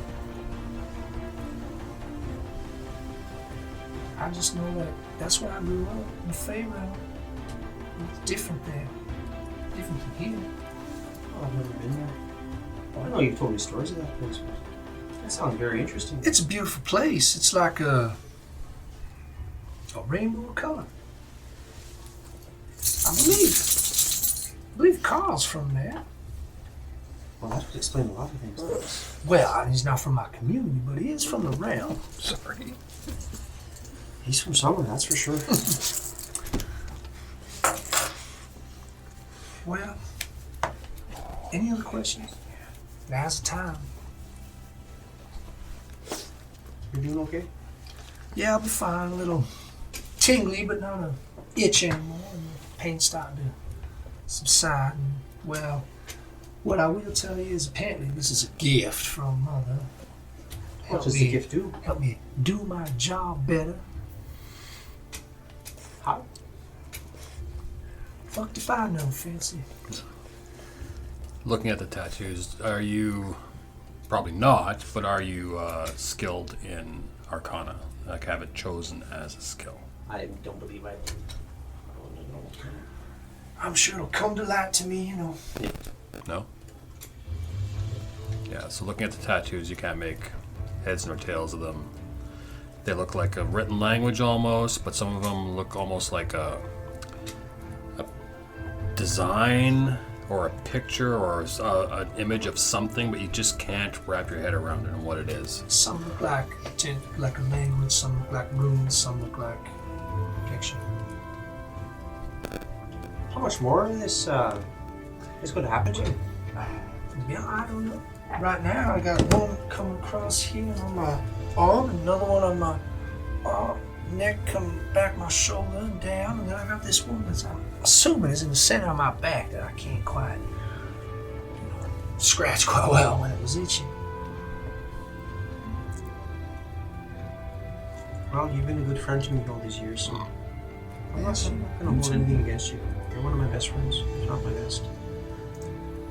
I just know that that's where I grew up, in Faerun. It's different there. Different from here. oh, I've never been there. Well, I know you've told me stories of that place, but that sounds very interesting. It's a beautiful place. It's like a rainbow of color. I believe Carl's from there. Well, that would explain a lot of things. Well, he's not from my community, but he is from the realm. Sorry. He's from somewhere, that's for sure. Well, any other questions? Now's the time. You're doing okay? Yeah, I'll be fine. A little tingly, but not a itch anymore. And the pain's starting to subside. And, well, what I will tell you is apparently this is a gift from Mother. What does the gift do? Help me do my job better. How? Fucked if I know, Fency. Looking at the tattoos, are you, probably not, but are you skilled in Arcana? Like have it chosen as a skill? I don't believe I do. I'm sure it'll come to light to me, you know. No? Yeah, so looking at the tattoos, you can't make heads nor tails of them. They look like a written language almost, but some of them look almost like a design or a picture or an image of something, but you just can't wrap your head around it and what it is. Some look like a language, some look like runes, some look like picture. How much more of this is going to happen to you? Yeah, I don't know. Right now, I got one coming across here on my arm, another one on my neck, coming back my shoulder and down, and then I got this one that's I'm assuming is in the center of my back that I can't quite, scratch quite well when it was itching. Well, you've been a good friend to me all these years, so I'm not going to hold anything against you. You're one of my best friends, if not my best.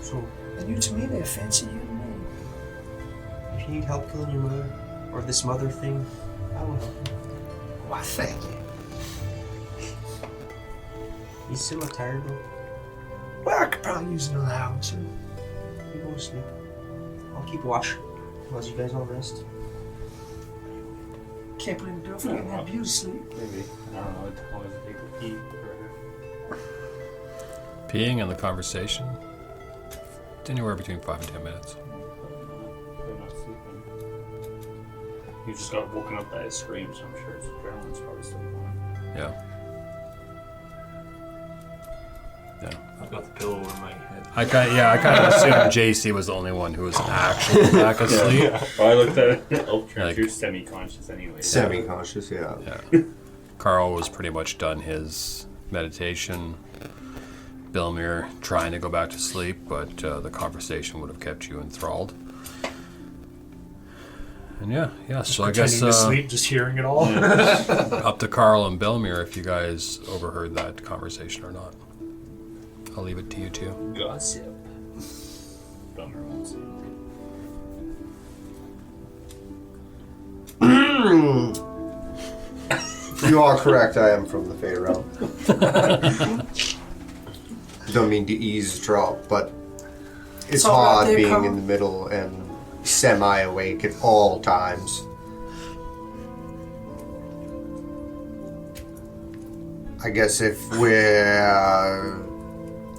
So, And you to me there, Fency, you to me. if you need help killing your mother, or this mother thing, I will help you. Why, thank you. You still look tired though. Well, I could probably use another hour or two. You go to sleep. I'll keep watch while you guys all rest. Can't blame the girl for getting that beauty sleep. Maybe. I don't know. It always take a pee for her. Peeing and the conversation. It's anywhere between 5 and 10 minutes. They're not sleeping. You just got woken up by a scream, so I'm sure his adrenaline's probably still going. Yeah. Yeah. I've got the pillow over my head. I kind of assumed JC was the only one who was actually back asleep. Well, I looked at it. Oh, Like- you're semi-conscious anyway. Semi-conscious, yeah. Yeah. Carl was pretty much done his meditation. Belmiir trying to go back to sleep, but the conversation would have kept you enthralled. And so I guess Pretending to sleep, just hearing it all. up to Carl and Belmiir if you guys overheard that conversation or not. I'll leave it to you two. Gossip. Belmiir won't see it. You are correct, I am from the Fey realm. Don't mean to eavesdrop, but it's all right hard there, being Carl. in the middle and semi-awake at all times. I guess if we're...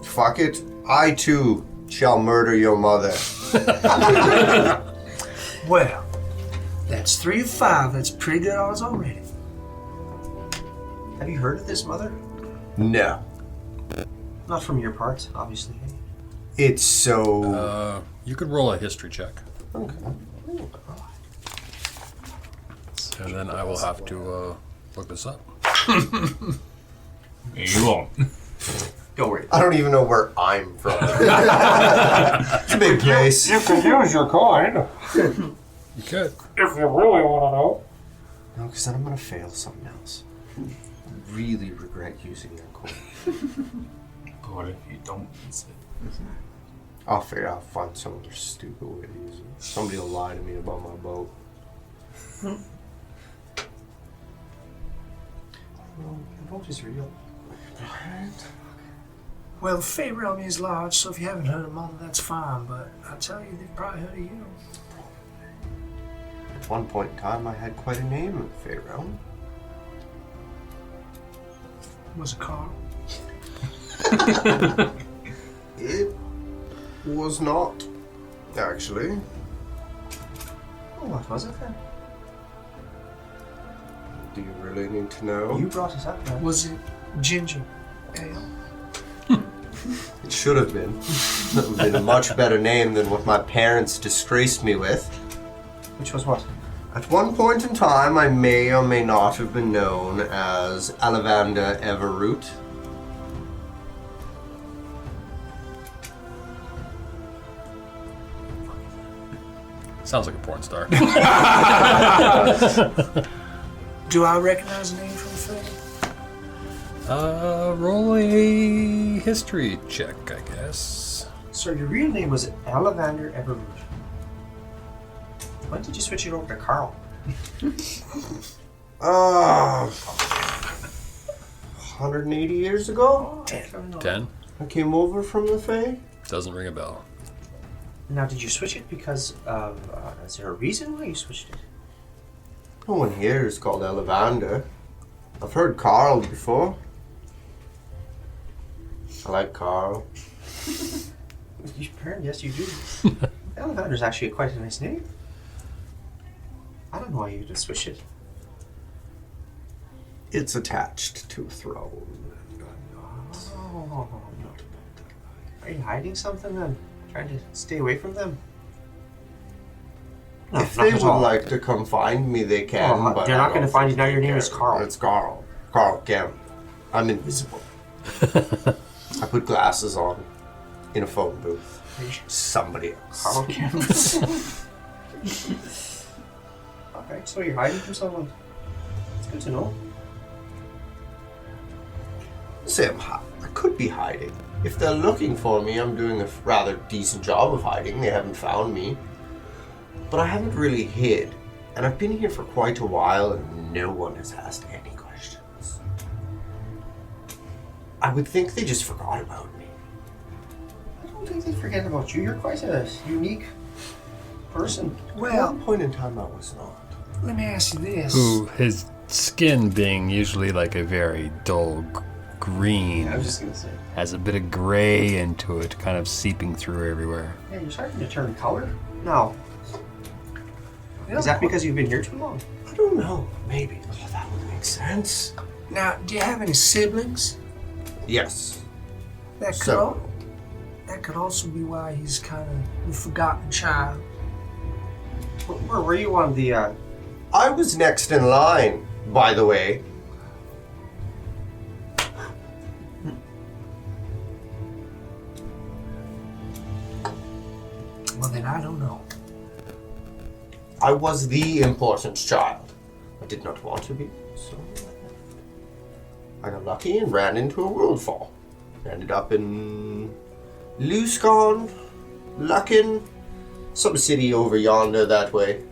fuck it, I too shall murder your mother. Well, that's 3 of 5. That's pretty good odds already. Have you heard of this, Mother? No. Not from your part, obviously. It's so... You could roll a history check. Okay. And then I will have to look this up. You won't. Don't worry. I don't even know where I'm from. It's a big place. You can use your coin You could. if you really want to know. No, because then I'm going to fail something else. I really regret using that coin. But what if you don't use it? I'll find some other stupid way to use it. Somebody will lie to me about my boat. No, the boat is real. Well, the Fey realm is large, so if you haven't heard of Mother, that's fine. But I tell you, they've probably heard of you. At one point in time, I had quite a name in the Fey realm. Was it Carl? It was not, actually. Oh, what was it then? Do you really need to know? You brought it up, man. Was it Ginger Ale? It should have been. That would have been a much better name than what my parents disgraced me with. Which was what? At one point in time, I may or may not have been known as Alavander Everroot. Sounds like a porn star. Do I recognize the name from the Fey? Roll a history check, I guess. So your real name was Alavander Everroot. When did you switch it over to Carl? 180 years ago? 10? I came over from the Fae. Doesn't ring a bell. Now, did you switch it because of... is there a reason why you switched it? No one here is called Elavander. I've heard Carl before. I like Carl. Yes, you do. Alavander's actually quite a nice name. I don't know why you would switch it. It's attached to a throne. Oh, are you hiding something then? Trying to stay away from them? No, If not they at would all. like to come find me, they can. Oh, but they're I not don't gonna find you think now. Your they name is can. Carl. It's Carl. Carl Kemp. I'm invisible. I put glasses on in a phone booth. Somebody else. Carl Kemp. Alright, so you're hiding from someone. It's good to know. Sam, I could be hiding. If they're looking for me, I'm doing a rather decent job of hiding. They haven't found me. But I haven't really hid. And I've been here for quite a while and no one has asked any questions. I would think they just forgot about me. I don't think they forget about you. You're quite a unique person. At Well, one point in time, I was not. let me ask you this. Who, his skin being usually like a very dull green, I was just gonna say. has a bit of gray into it, kind of seeping through everywhere. Yeah, you're starting to turn color. No. Yeah. Is that because you've been here too long? I don't know. Maybe. Oh, that would make sense. Now, do you have any siblings? Yes. That could, So- that could also be why he's kind of a forgotten child. Where were you on the? I was next in line, by the way. Well, then I don't know. I was the important child. I did not want to be, so I got lucky and ran into a world fall. Ended up in Luscon, Luckin, some city over yonder that way.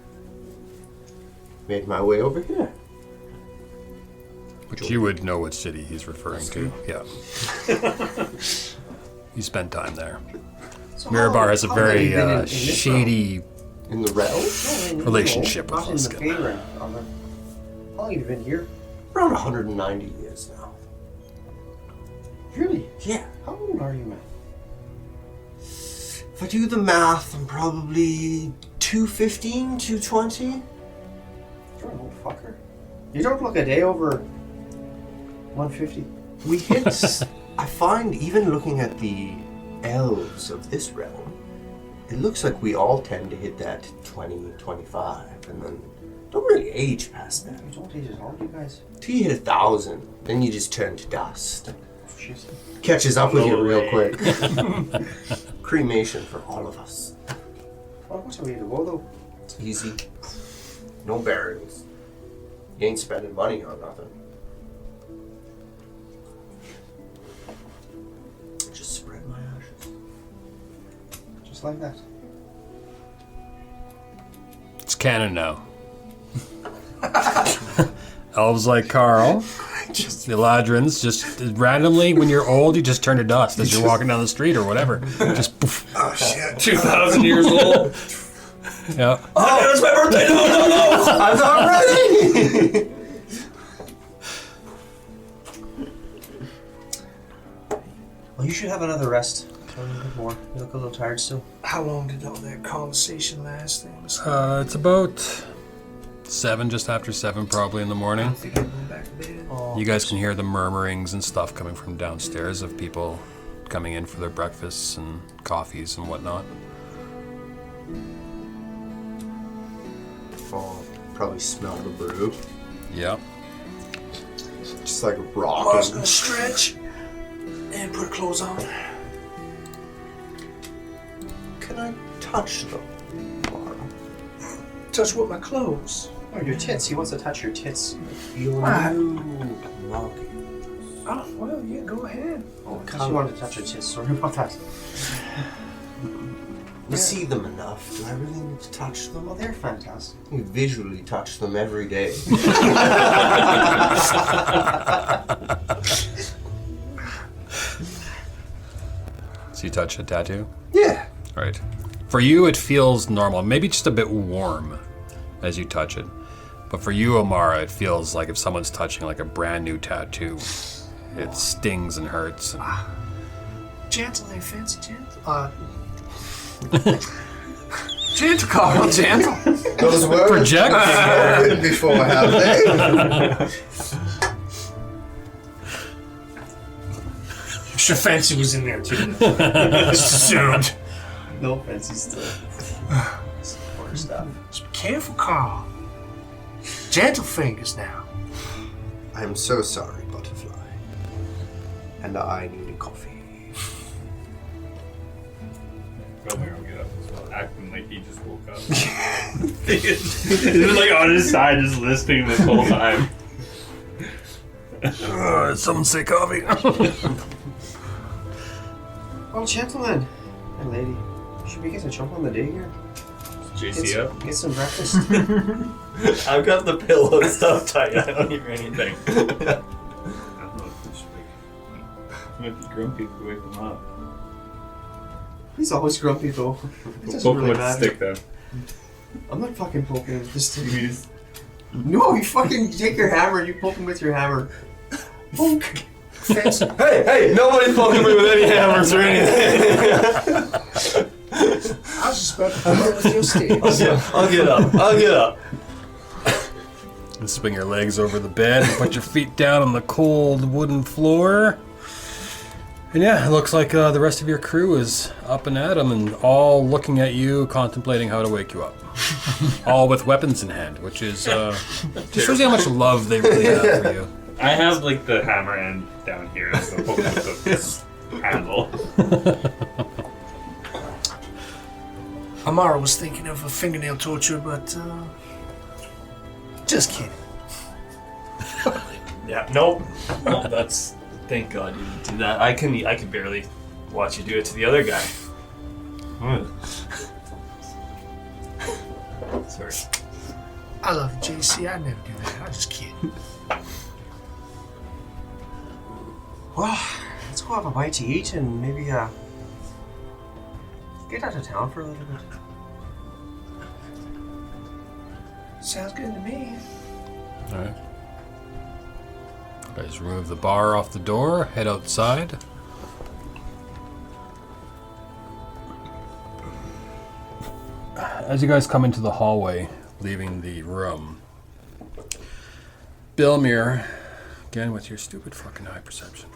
Made my way over here. Which you would know which city he's referring to. Yeah. You spent time there. So Mirabar has a how long have very you been in this shady In the realm? realm? No, relationship with not in the Luskin. Faerun. How long have you been here? Around 190 years now. Really? Yeah. How old are you, man? If I do the math, I'm probably 215, 220. You're an old fucker. You don't look a day over 150. We hit, I find, even looking at the elves of this realm, it looks like we all tend to hit that 20, 25, and then don't really age past that. You don't age as old, you guys. Till you hit 1,000, then you just turn to dust. Jeez. Catches up with you real way. quick. Cremation for all of us. Well, what's the way to go, though? It's easy. No burials. You ain't spending money on nothing. Just spread my ashes. Just like that. It's canon now. Elves like Carl, the Eladrins, just randomly, when you're old, you just turn to dust as you're walking down the street or whatever. Just poof. Oh shit. 2,000 years old. Yeah. Oh, it's my birthday. No. I'm not ready! Well, you should have another rest. Tell me a bit more. You look a little tired still. How long did all that conversation last? Then? It's about 7, just after 7 probably in the I morning. don't think I'm going back to bed. Oh, You guys can hear the murmurings and stuff coming from downstairs of people coming in for their breakfasts and coffees and whatnot. Oh, probably smell the brew. Yeah. Just like a I was rock. gonna stretch and put clothes on. Can I touch them, Mara? Touch with my clothes. Oh, your tits. He wants to touch your tits. Your What? new rocky. Oh, well, yeah, go ahead. Oh, because you wanted to touch your tits. Sorry about that. We see them enough. Do I really need to touch them? Well, they're fantastic. We visually touch them every day. So you touch a tattoo? Yeah. Right. For you, it feels normal, maybe just a bit warm as you touch it. But for you, Amara, it feels like if someone's touching like a brand new tattoo. It stings and hurts. Gentle, there, Fency, gentle. Gentle, Carl, gentle. Those words Project. before have they? Sure, Fency was in there too. Just assumed. No offense, he's still. Important stuff. Just be careful, Carl. Gentle fingers now. I'm so sorry, Butterfly. And I need a coffee. Belmiir will get up as well, acting like he just woke up. He's been like on his side, just listening this whole time. Someone say coffee. Well, gentlemen and lady, should we get a jump on the day here? JC up. Get some breakfast. I've got the pillow stuff tight. I don't hear anything. I don't know if we should wake Might be grumpy if we wake him up. He's always grumpy though. It doesn't Poke him really with the matter. stick then. I'm not fucking poking him with this You stick. mean he's- No, you fucking take your hammer and you poke him with your hammer. Poke. Fancy. Hey, nobody's poking me with any hammers or anything. I was just about to put it with your sticks. I'll get up. And swing your legs over the bed and put your feet down on the cold wooden floor. And yeah, it looks like the rest of your crew is up and at 'em and all looking at you, contemplating how to wake you up. All with weapons in hand, which is just shows you how much love they really have for you. I have like the hammer end down here, so poke him with this handle. Amara was thinking of a fingernail torture, but just kidding. Yeah, nope. No, that's. Thank God you didn't do that. I can barely watch you do it to the other guy. Sorry. I love you, JC. I never do that. I just kid. Well, let's go have a bite to eat and maybe get out of town for a little bit. Sounds good to me. Alright. Guys, remove the bar off the door, head outside. As you guys come into the hallway, leaving the room, Belmiir, again with your stupid fucking eye perception.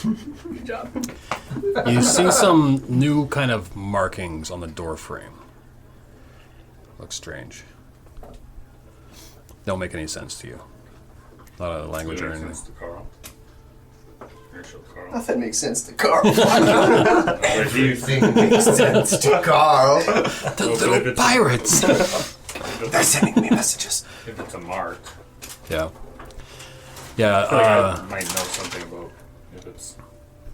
Good job. You see some new kind of markings on the door frame. Looks strange. Don't make any sense to you. Not a language or Makes anything. sense to Carl. Here, show Carl. Nothing makes sense to Carl. But he- Everything makes sense to Carl. The Well, but if little it's- pirates! They're sending me messages. If it's a mark, Yeah. Yeah, I feel like I might know something about if it's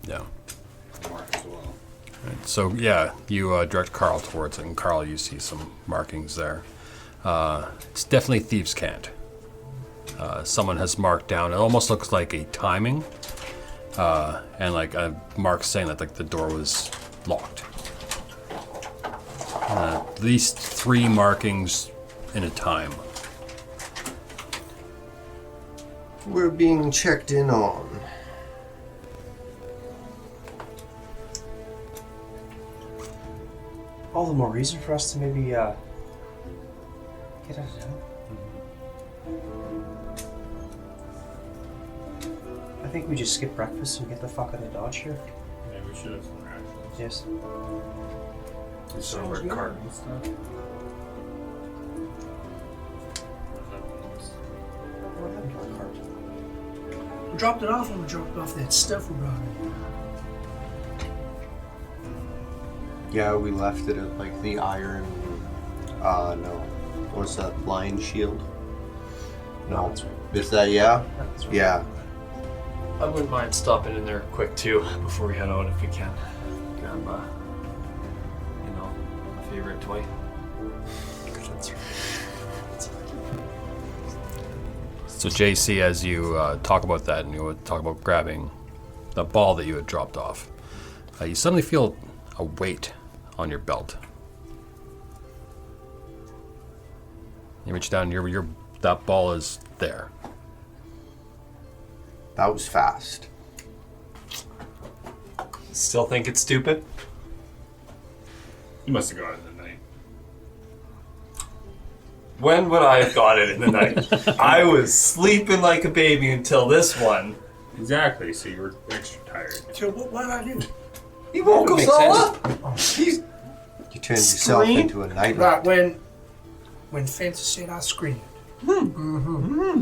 yeah. a mark as well. So, yeah, you direct Carl towards it, and Carl, you see some markings there. It's definitely Thieves' Cant. Someone has marked down, it almost looks like a timing, and like a mark saying that like the door was locked. At least 3 markings in a time. We're being checked in on. All the more reason for us to maybe get out of town. I think we just skip breakfast and get the fuck out of Dodge here. Maybe we should have some rations. Yes. Some Sounds of our good. carton stuff. What happened to our cart? We dropped it off and we dropped off that stuff we brought in. Yeah, we left it at like the iron. No. What's that? Lion shield? No. Is that, yeah? That's right. Yeah. I wouldn't mind stopping in there quick too before we head out if we can. Grab a favorite toy. So JC, as you talk about that and you talk about grabbing the ball that you had dropped off, you suddenly feel a weight on your belt. You reach down, that ball is there. That was fast. Still think it's stupid? You must have got it in the night. When would I have got it in the night? I was sleeping like a baby until this one. Exactly, so you were extra tired. So what did I do? He woke us Makes all sense. up. He's You turned yourself Scream? into a nightmare. Right, when Fency said I screamed. Mm-hmm.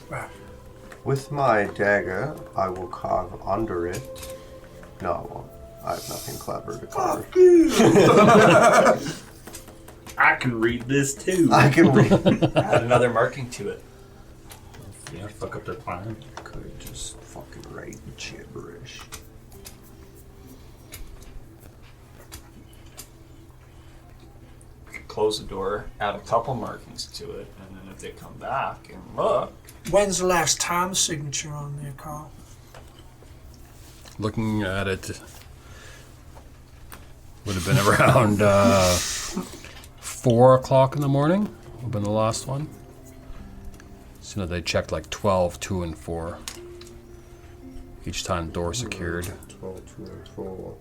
Right. With my dagger, I will carve under it. No, I won't. I have nothing clever to carve. I can read this too. I can read. add another marking to it. Yeah, fuck up their plan. Could just fucking write gibberish. Close the door, add a couple markings to it, and then if they come back and look, When's the last time signature on there, Carl? looking at it, would have been around 4 o'clock in the morning. Would have been the last one. So they checked like 12, 2, and 4. Each time door secured. 12, 2, and 4.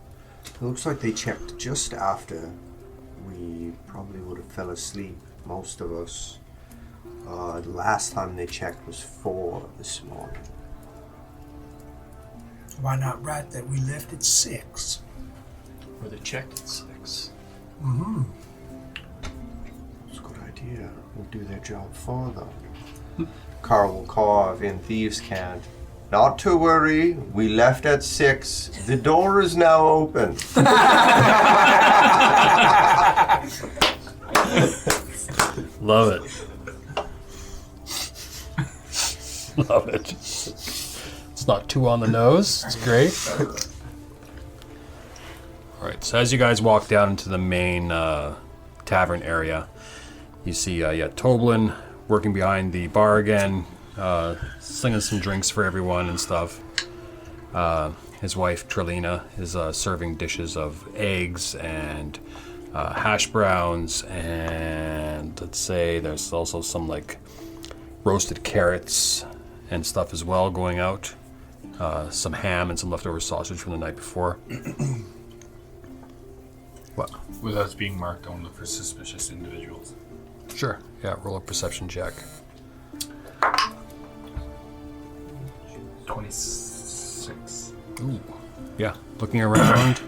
It looks like they checked just after we probably would have fell asleep, most of us. The last time they checked was 4 this morning. Why not write that we left at 6? Or they checked at 6. Mm-hmm. That's a good idea. We'll do their job for them. Carl will carve in Thieves' Cant. Not to worry, we left at 6. The door is now open. Love it. Love it. It's not too on the nose. It's great. Alright, so as you guys walk down into the main tavern area, you see Toblin working behind the bar again, slinging some drinks for everyone and stuff. His wife, Trelina, is serving dishes of eggs and hash browns, and let's say there's also some like roasted carrots and stuff as well going out. Some ham and some leftover sausage from the night before. What? With us being marked, I want to look for suspicious individuals. Sure. Yeah, roll a perception check. 26. Ooh. Yeah, looking around.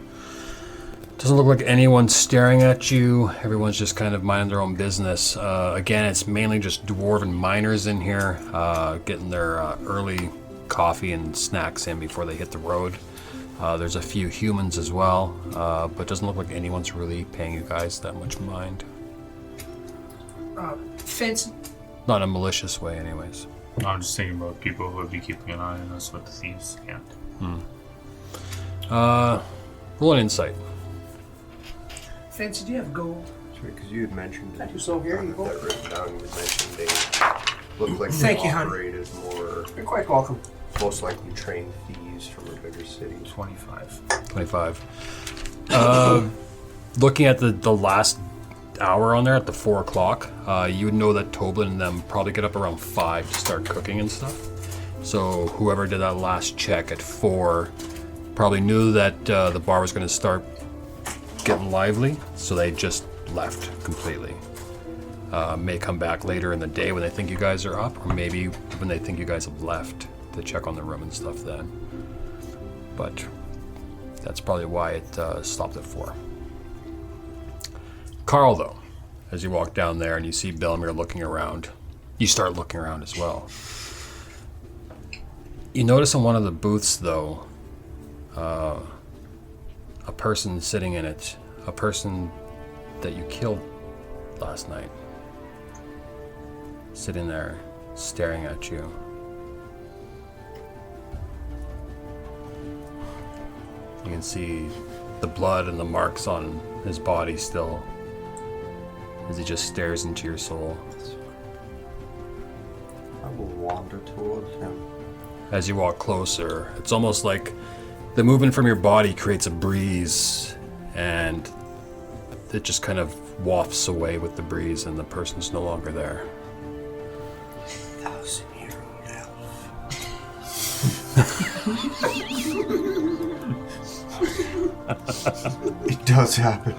Doesn't look like anyone's staring at you. Everyone's just kind of minding their own business. Again, it's mainly just dwarven miners in here, getting their early coffee and snacks in before they hit the road. There's a few humans as well, but it doesn't look like anyone's really paying you guys that much mind. Fency. Not in a malicious way, anyways. I'm just thinking about people who would be keeping an eye on us with the thieves' cant. Roll an insight. Fency, do you have gold? Sorry, because you had mentioned Thank you, so here you go. that written down. You had mentioned they look like Thank they you, honey. operate as more, You're quite welcome. most likely trained thieves from a bigger city. 25. 25. Looking at the last hour on there at the 4 o'clock, you would know that Toblin and them probably get up around 5 to start cooking and stuff. So whoever did that last check at 4 probably knew that the bar was going to start getting lively, so they just left completely. May come back later in the day when they think you guys are up, or maybe when they think you guys have left to check on the room and stuff then. But that's probably why it stopped at 4. Carl, though, as you walk down there and you see Belmiir looking around, you start looking around as well. You notice in one of the booths, though, a person sitting in it, a person that you killed last night, sitting there staring at you. You can see the blood and the marks on his body still as he just stares into your soul. I will wander towards him. As you walk closer, it's almost like the movement from your body creates a breeze, and it just kind of wafts away with the breeze, and the person's no longer there. 1,000-year-old elf. It does happen.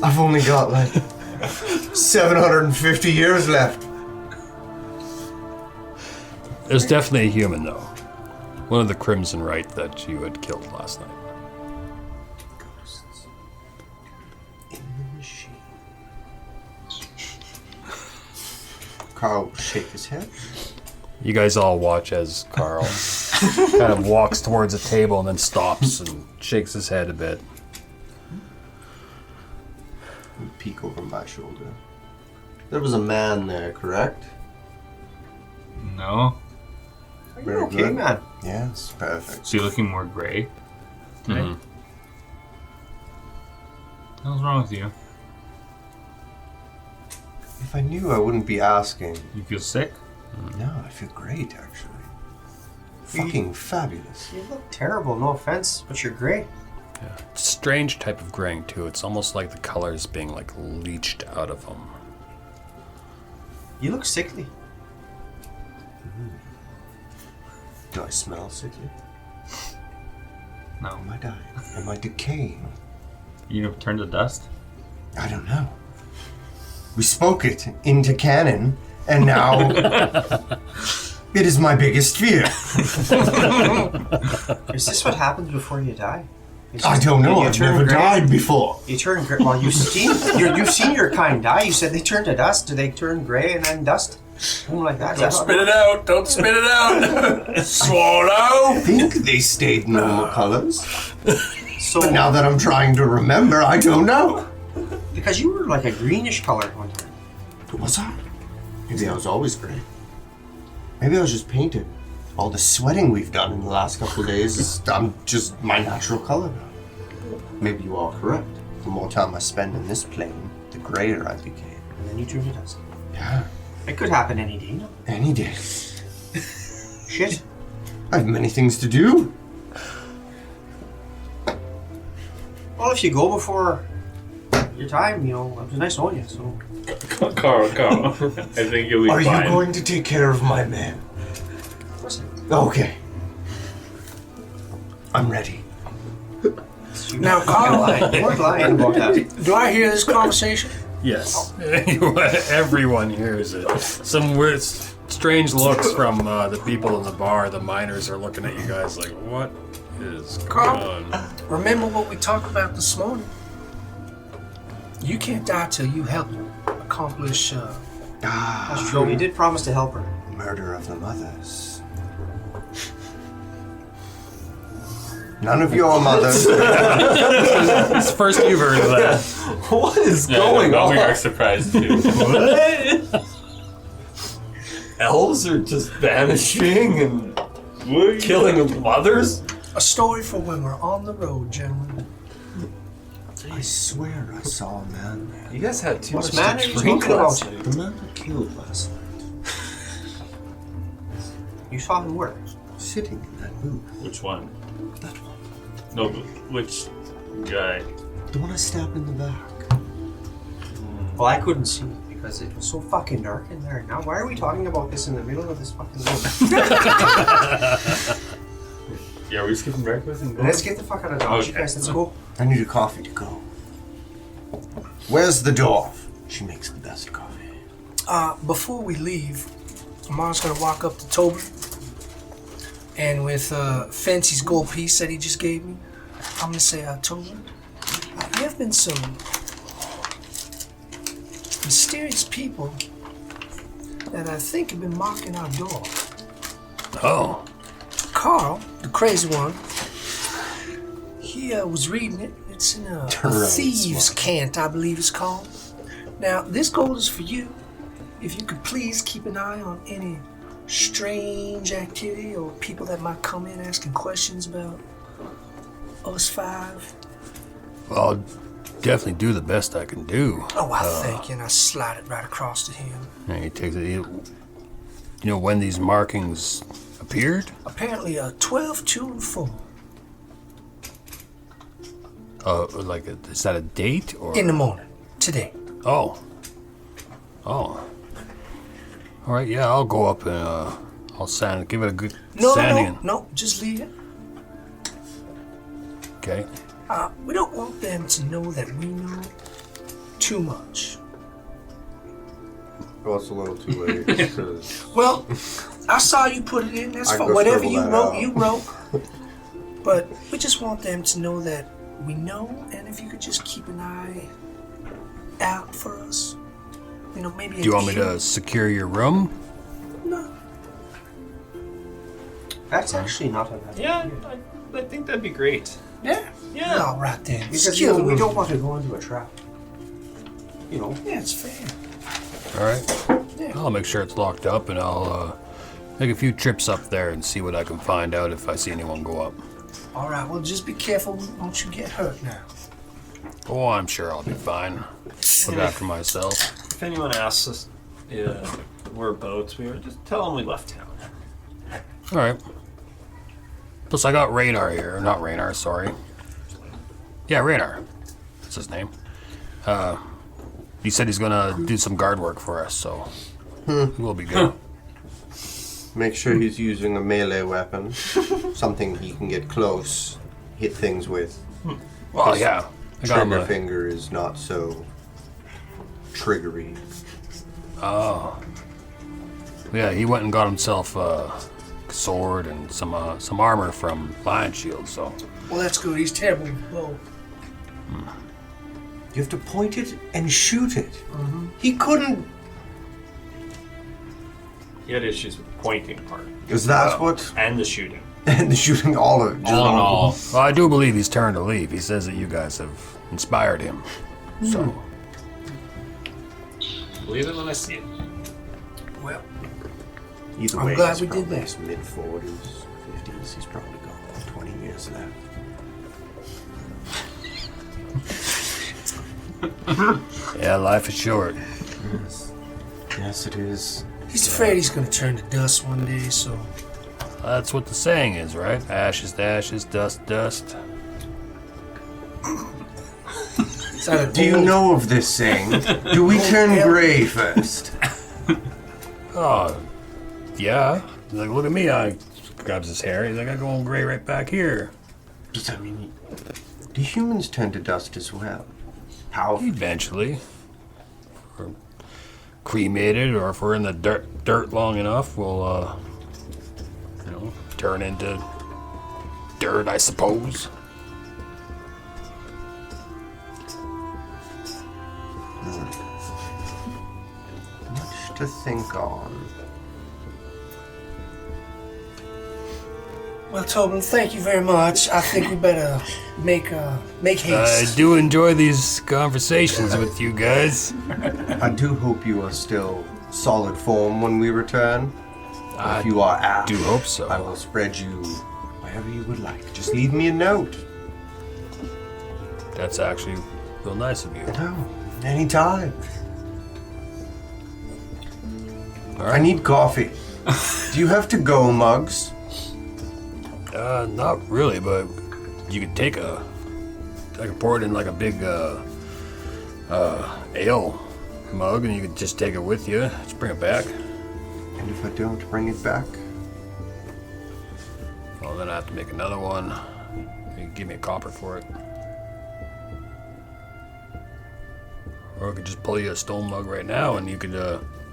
I've only got like 750 years left. There's definitely a human, though. One of the Crimson Right that you had killed last night. Ghosts in the machine. Carl will shake his head. You guys all watch as Carl kind of walks towards a table and then stops and shakes his head a bit. And peek over my shoulder. There was a man there, correct? No? Are Very you okay, good. man? Yes, perfect. So you're looking more gray? Mhm. What's wrong with you? If I knew, I wouldn't be asking. You feel sick? No, I feel great, actually. fucking fabulous. You look terrible, no offense, but you're great. It's a strange type of graying too. It's almost like the color's being like leached out of them. You look sickly. Do I smell sickly? No. Am I dying? Am I decaying? You know, turn to dust? I don't know. We spoke it into canon, and now it is my biggest fear. Is this what happens before you die? It's I just- don't know. you I've turn never gray? died before. You turn gray. Well, you've seen your kind die. You said they turn to dust. Do they turn gray and then dust? Something like that. Don't spit it out! Don't spit it out! Swallow! I think they stayed normal colors. So But now that I'm trying to remember, I don't know. because you were like a greenish color at one time. Was I? Maybe I was always gray. Maybe I was just painted. All the sweating we've done in the last couple of days is I'm just my natural color now. Maybe you are correct. The more time I spend in this plane, the grayer I became. And then you turn to dust. Yeah, It could happen any day. No? any day. Shit. I have many things to do. Well, if you go before your time, you know, it was nice knowing you. So Carl. I think you'll be Are fine. you going to take care of my men? listen, Okay. I'm ready. Now, Carl, we're lying about that. do I hear this conversation? Yes. Everyone hears it. Some weird, strange looks from the people in the bar. The miners are looking at you guys like, what is going Carl? on? Remember what we talked about this morning? You can't die till you help accomplish. That's true. You did promise to help her. Murder of the mothers. None of your mothers. It's the first you've heard of that. What is Yeah, going no, on? we are surprised too. Elves are just vanishing and killing mothers? A story for when we're on the road, gentlemen. I swear I saw a man there. You guys had too What much man are to you drink talking last about? night. The man who killed last night. You saw him where? Sitting in that booth. Which one? That one. No, but which guy? The one I stabbed in the back. Well, I couldn't see it because it was so fucking dark in there. Now, why are we talking about this in the middle of this fucking room? Yeah, are we skipping breakfast and going? Let's get the fuck out of Dodge, you Okay. guys. Let's go. I need a coffee to go. Where's the dwarf? She makes the best coffee. Before we leave, Amar's gonna walk up to Toby, and with Fency's gold piece that he just gave me, I'm gonna say, Toby, there have been some mysterious people that I think have been knocking our door. Oh. Carl, the crazy one, he was reading it. It's in a Turn around and thieves' smile. cant, I believe it's called. Now, this gold is for you. If you could please keep an eye on any strange activity or people that might come in asking questions about us five. Well, I'll definitely do the best I can do. Oh, I thank you, and I slide it right across to him. And he takes it. You know when these markings appeared? Apparently, 12, 2, and 4. Like, is that a date or? In the morning, today. Oh. Oh. All right. Yeah, I'll go up and I'll sand. Give it a good sanding. No, just leave it. Okay. We don't want them to know that we know too much. Well, it's a little too late. Because Well, I saw you put it in. That's I fine. go Whatever scribble you that wrote, out. you wrote. But we just want them to know that we know, and if you could just keep an eye out for us. You know, maybe. Do you want me to secure your room? No. That's actually not a bad Yeah, idea. I think that'd be great. Yeah. Yeah. All right then. Because Secure the we room. don't want to go into a trap. You know. Yeah, it's fair. All right. Yeah. I'll make sure it's locked up, and I'll make a few trips up there and see what I can find out if I see anyone go up. All right. Well, just be careful. Don't you get hurt now. Oh, I'm sure I'll be fine. Look after myself. If anyone asks us whereabouts we were, just tell them we left town. All right. Plus, I got Raynar here. Not Raynar, sorry. Yeah, Raynar. That's his name. He said he's gonna do some guard work for us, so we'll be good. Make sure he's using a melee weapon. Something he can get close, hit things with. Well, yeah. I got him Trigger a- finger is not so triggery. Oh. Yeah, he went and got himself a sword and some armor from Lion Shield, so. Well, that's good. He's terrible with a bow. You have to point it and shoot it. He couldn't. He had issues with the pointing part Is that what? and the shooting. And the shooting all of it. All in all, Well, I do believe he's turned to leave. He says that you guys have inspired him. So, Believe it when I see it. Well, Either I'm way, glad he's we did probably that. his mid-40s, 50s. He's probably got about 20 years left. yeah, life is short. Yes, it is. he's afraid he's going to turn to dust one day, so... That's what the saying is, right? Ashes to ashes, dust to dust. Is that a Do you old- know of this saying? Do we turn gray first? Oh, yeah. He's like, look at me. I grabs his hair. He's like, I'm going gray right back here. Does that mean do humans turn to dust as well? How? Eventually. Or cremated, or if we're in the dirt long enough, we'll, turn into dirt, I suppose. Much to think on. Well, Tobin, thank you very much. I think we better make I haste. do enjoy these conversations with you guys. I do hope you are still solid form when we return. I if you are apt, do hope so. I will spread you wherever you would like. Just leave me a note. That's actually real nice of you. No, anytime. All I right. need coffee. Do you have to go mugs? Not really, but you could take I could pour it in like a big ale mug, and you could just take it with you. Just bring it back. And if I don't bring it back? Well, then I have to make another one. You can give me a copper for it. Or I could just pull you a stone mug right now, and you could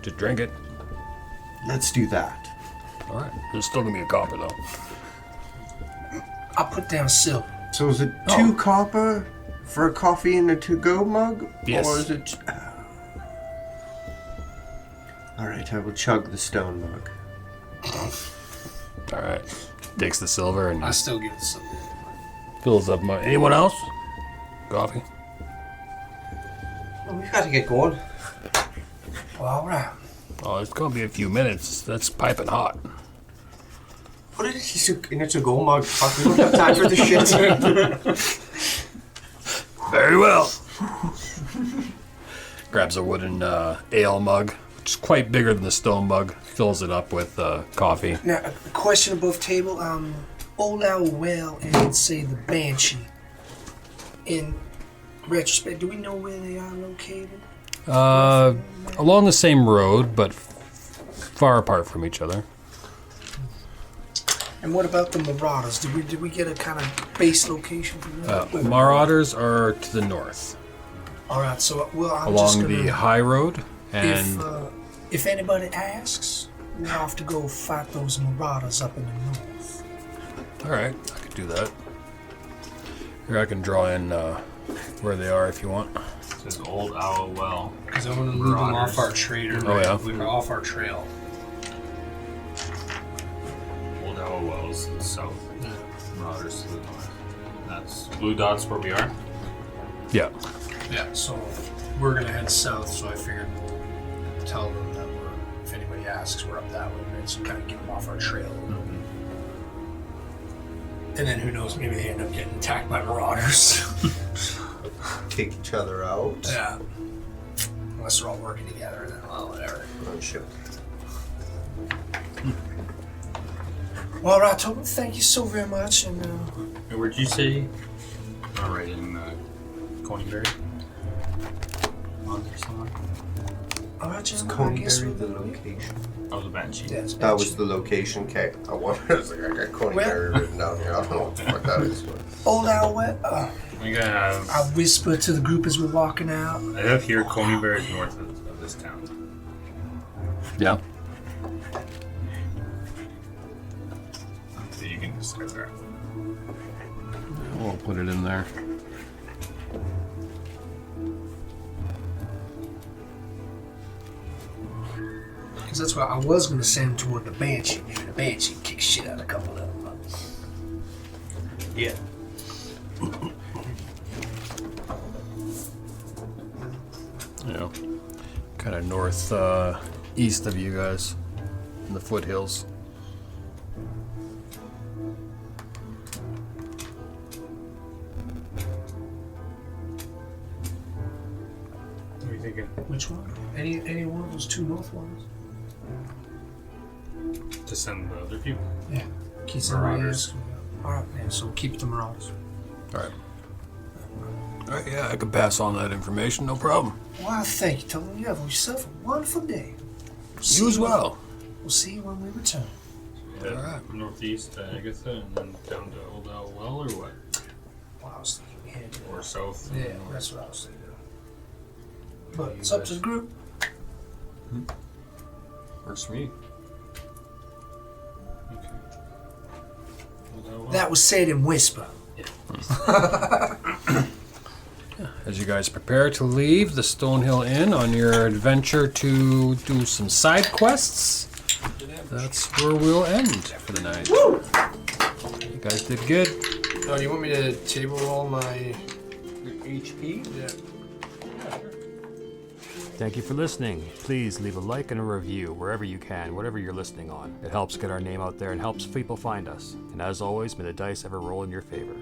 just drink it. Let's do that. All right. There's still gonna be a copper though. I'll put down silver. So is it 2 copper for a coffee in a to-go mug? Yes. Or is it... Alright, I will chug the stone mug. All right. Takes the silver and I still give it silver. fills up my. Anyone else? Coffee. Well, we've got to get going. Well, all right. Oh, it's gonna be a few minutes. That's piping hot. Put it in a to-go mug. Fuck, we don't have time for this shit. Very well. Grabs a wooden ale mug, which is quite bigger than the stone mug. Fills it up with coffee. Now, a question above table. Old Owl Well and, say, the Banshee. In retrospect, do we know where they are located? Along the same road, but far apart from each other. And what about the Marauders? Did we get a kind of base location for them? Marauders are to the north, All right, so I'm just along gonna, the high road, and if anybody asks, we'll have to go fight those Marauders up in the north. all right, I could do that. Here, I can draw in where they are if you want. it says Old Owl Well. Because I want to leave them Marauders. off our trader. Oh, yeah. We're off our trail. Old Owl Wells to the south. Marauders to the north. That's blue dots where we are. Yeah. Yeah, so we're going to head south, so I figured we'll tell them that if anybody asks, we're up that way, right? So kind of get them off our trail. And then who knows, maybe they end up getting attacked by marauders. Take each other out. Yeah. Unless they're all working together, then well, whatever. Oh, shit. Well, all right, Tobin, thank you so very much. And Hey, where'd you say? All right, in Coneyberry. On there somewhere. all right, Is gentlemen, I guess Coneyberry the we'll location? Oh, the Banshee. Yeah, it's That was the location. Okay. I wondered. I was like, I got Coneyberry written down here. I don't know what the fuck that is. Old Owl Wet. I got. I whisper to the group as we're walking out. I have here Coneyberry is north of this town. Yeah. So you can just start there. We'll put it in there. Because that's what I was going to send toward the Banshee. Maybe the Banshee would kick shit out of a couple of them. Yeah. Yeah. Kind of north east of you guys, in the foothills. What are you thinking? Which one? Any one of those two north ones? To send the other people? Yeah. Keep somebody Marauders. else. All right, man. So keep the Marauders. All right. All right, yeah, I can pass on that information, no problem. Well, thank you, Tobin. You have yourself a wonderful day. You as well. We'll see you when we return. Yeah, Alright. northeast to Agatha and then down to Old Owl Well or what? Well, I was thinking we had to. Or south? Yeah, that's what I was thinking. But it's up to the group. Works for me. Okay. Old Owl Well. That was said in whisper. As you guys prepare to leave the Stonehill Inn on your adventure to do some side quests, that's where we'll end for the night. You guys did good. Oh, do you want me to table all my HP? Yeah. Thank you for listening. Please leave a like and a review wherever you can, whatever you're listening on. It helps get our name out there and helps people find us. And as always, may the dice ever roll in your favor.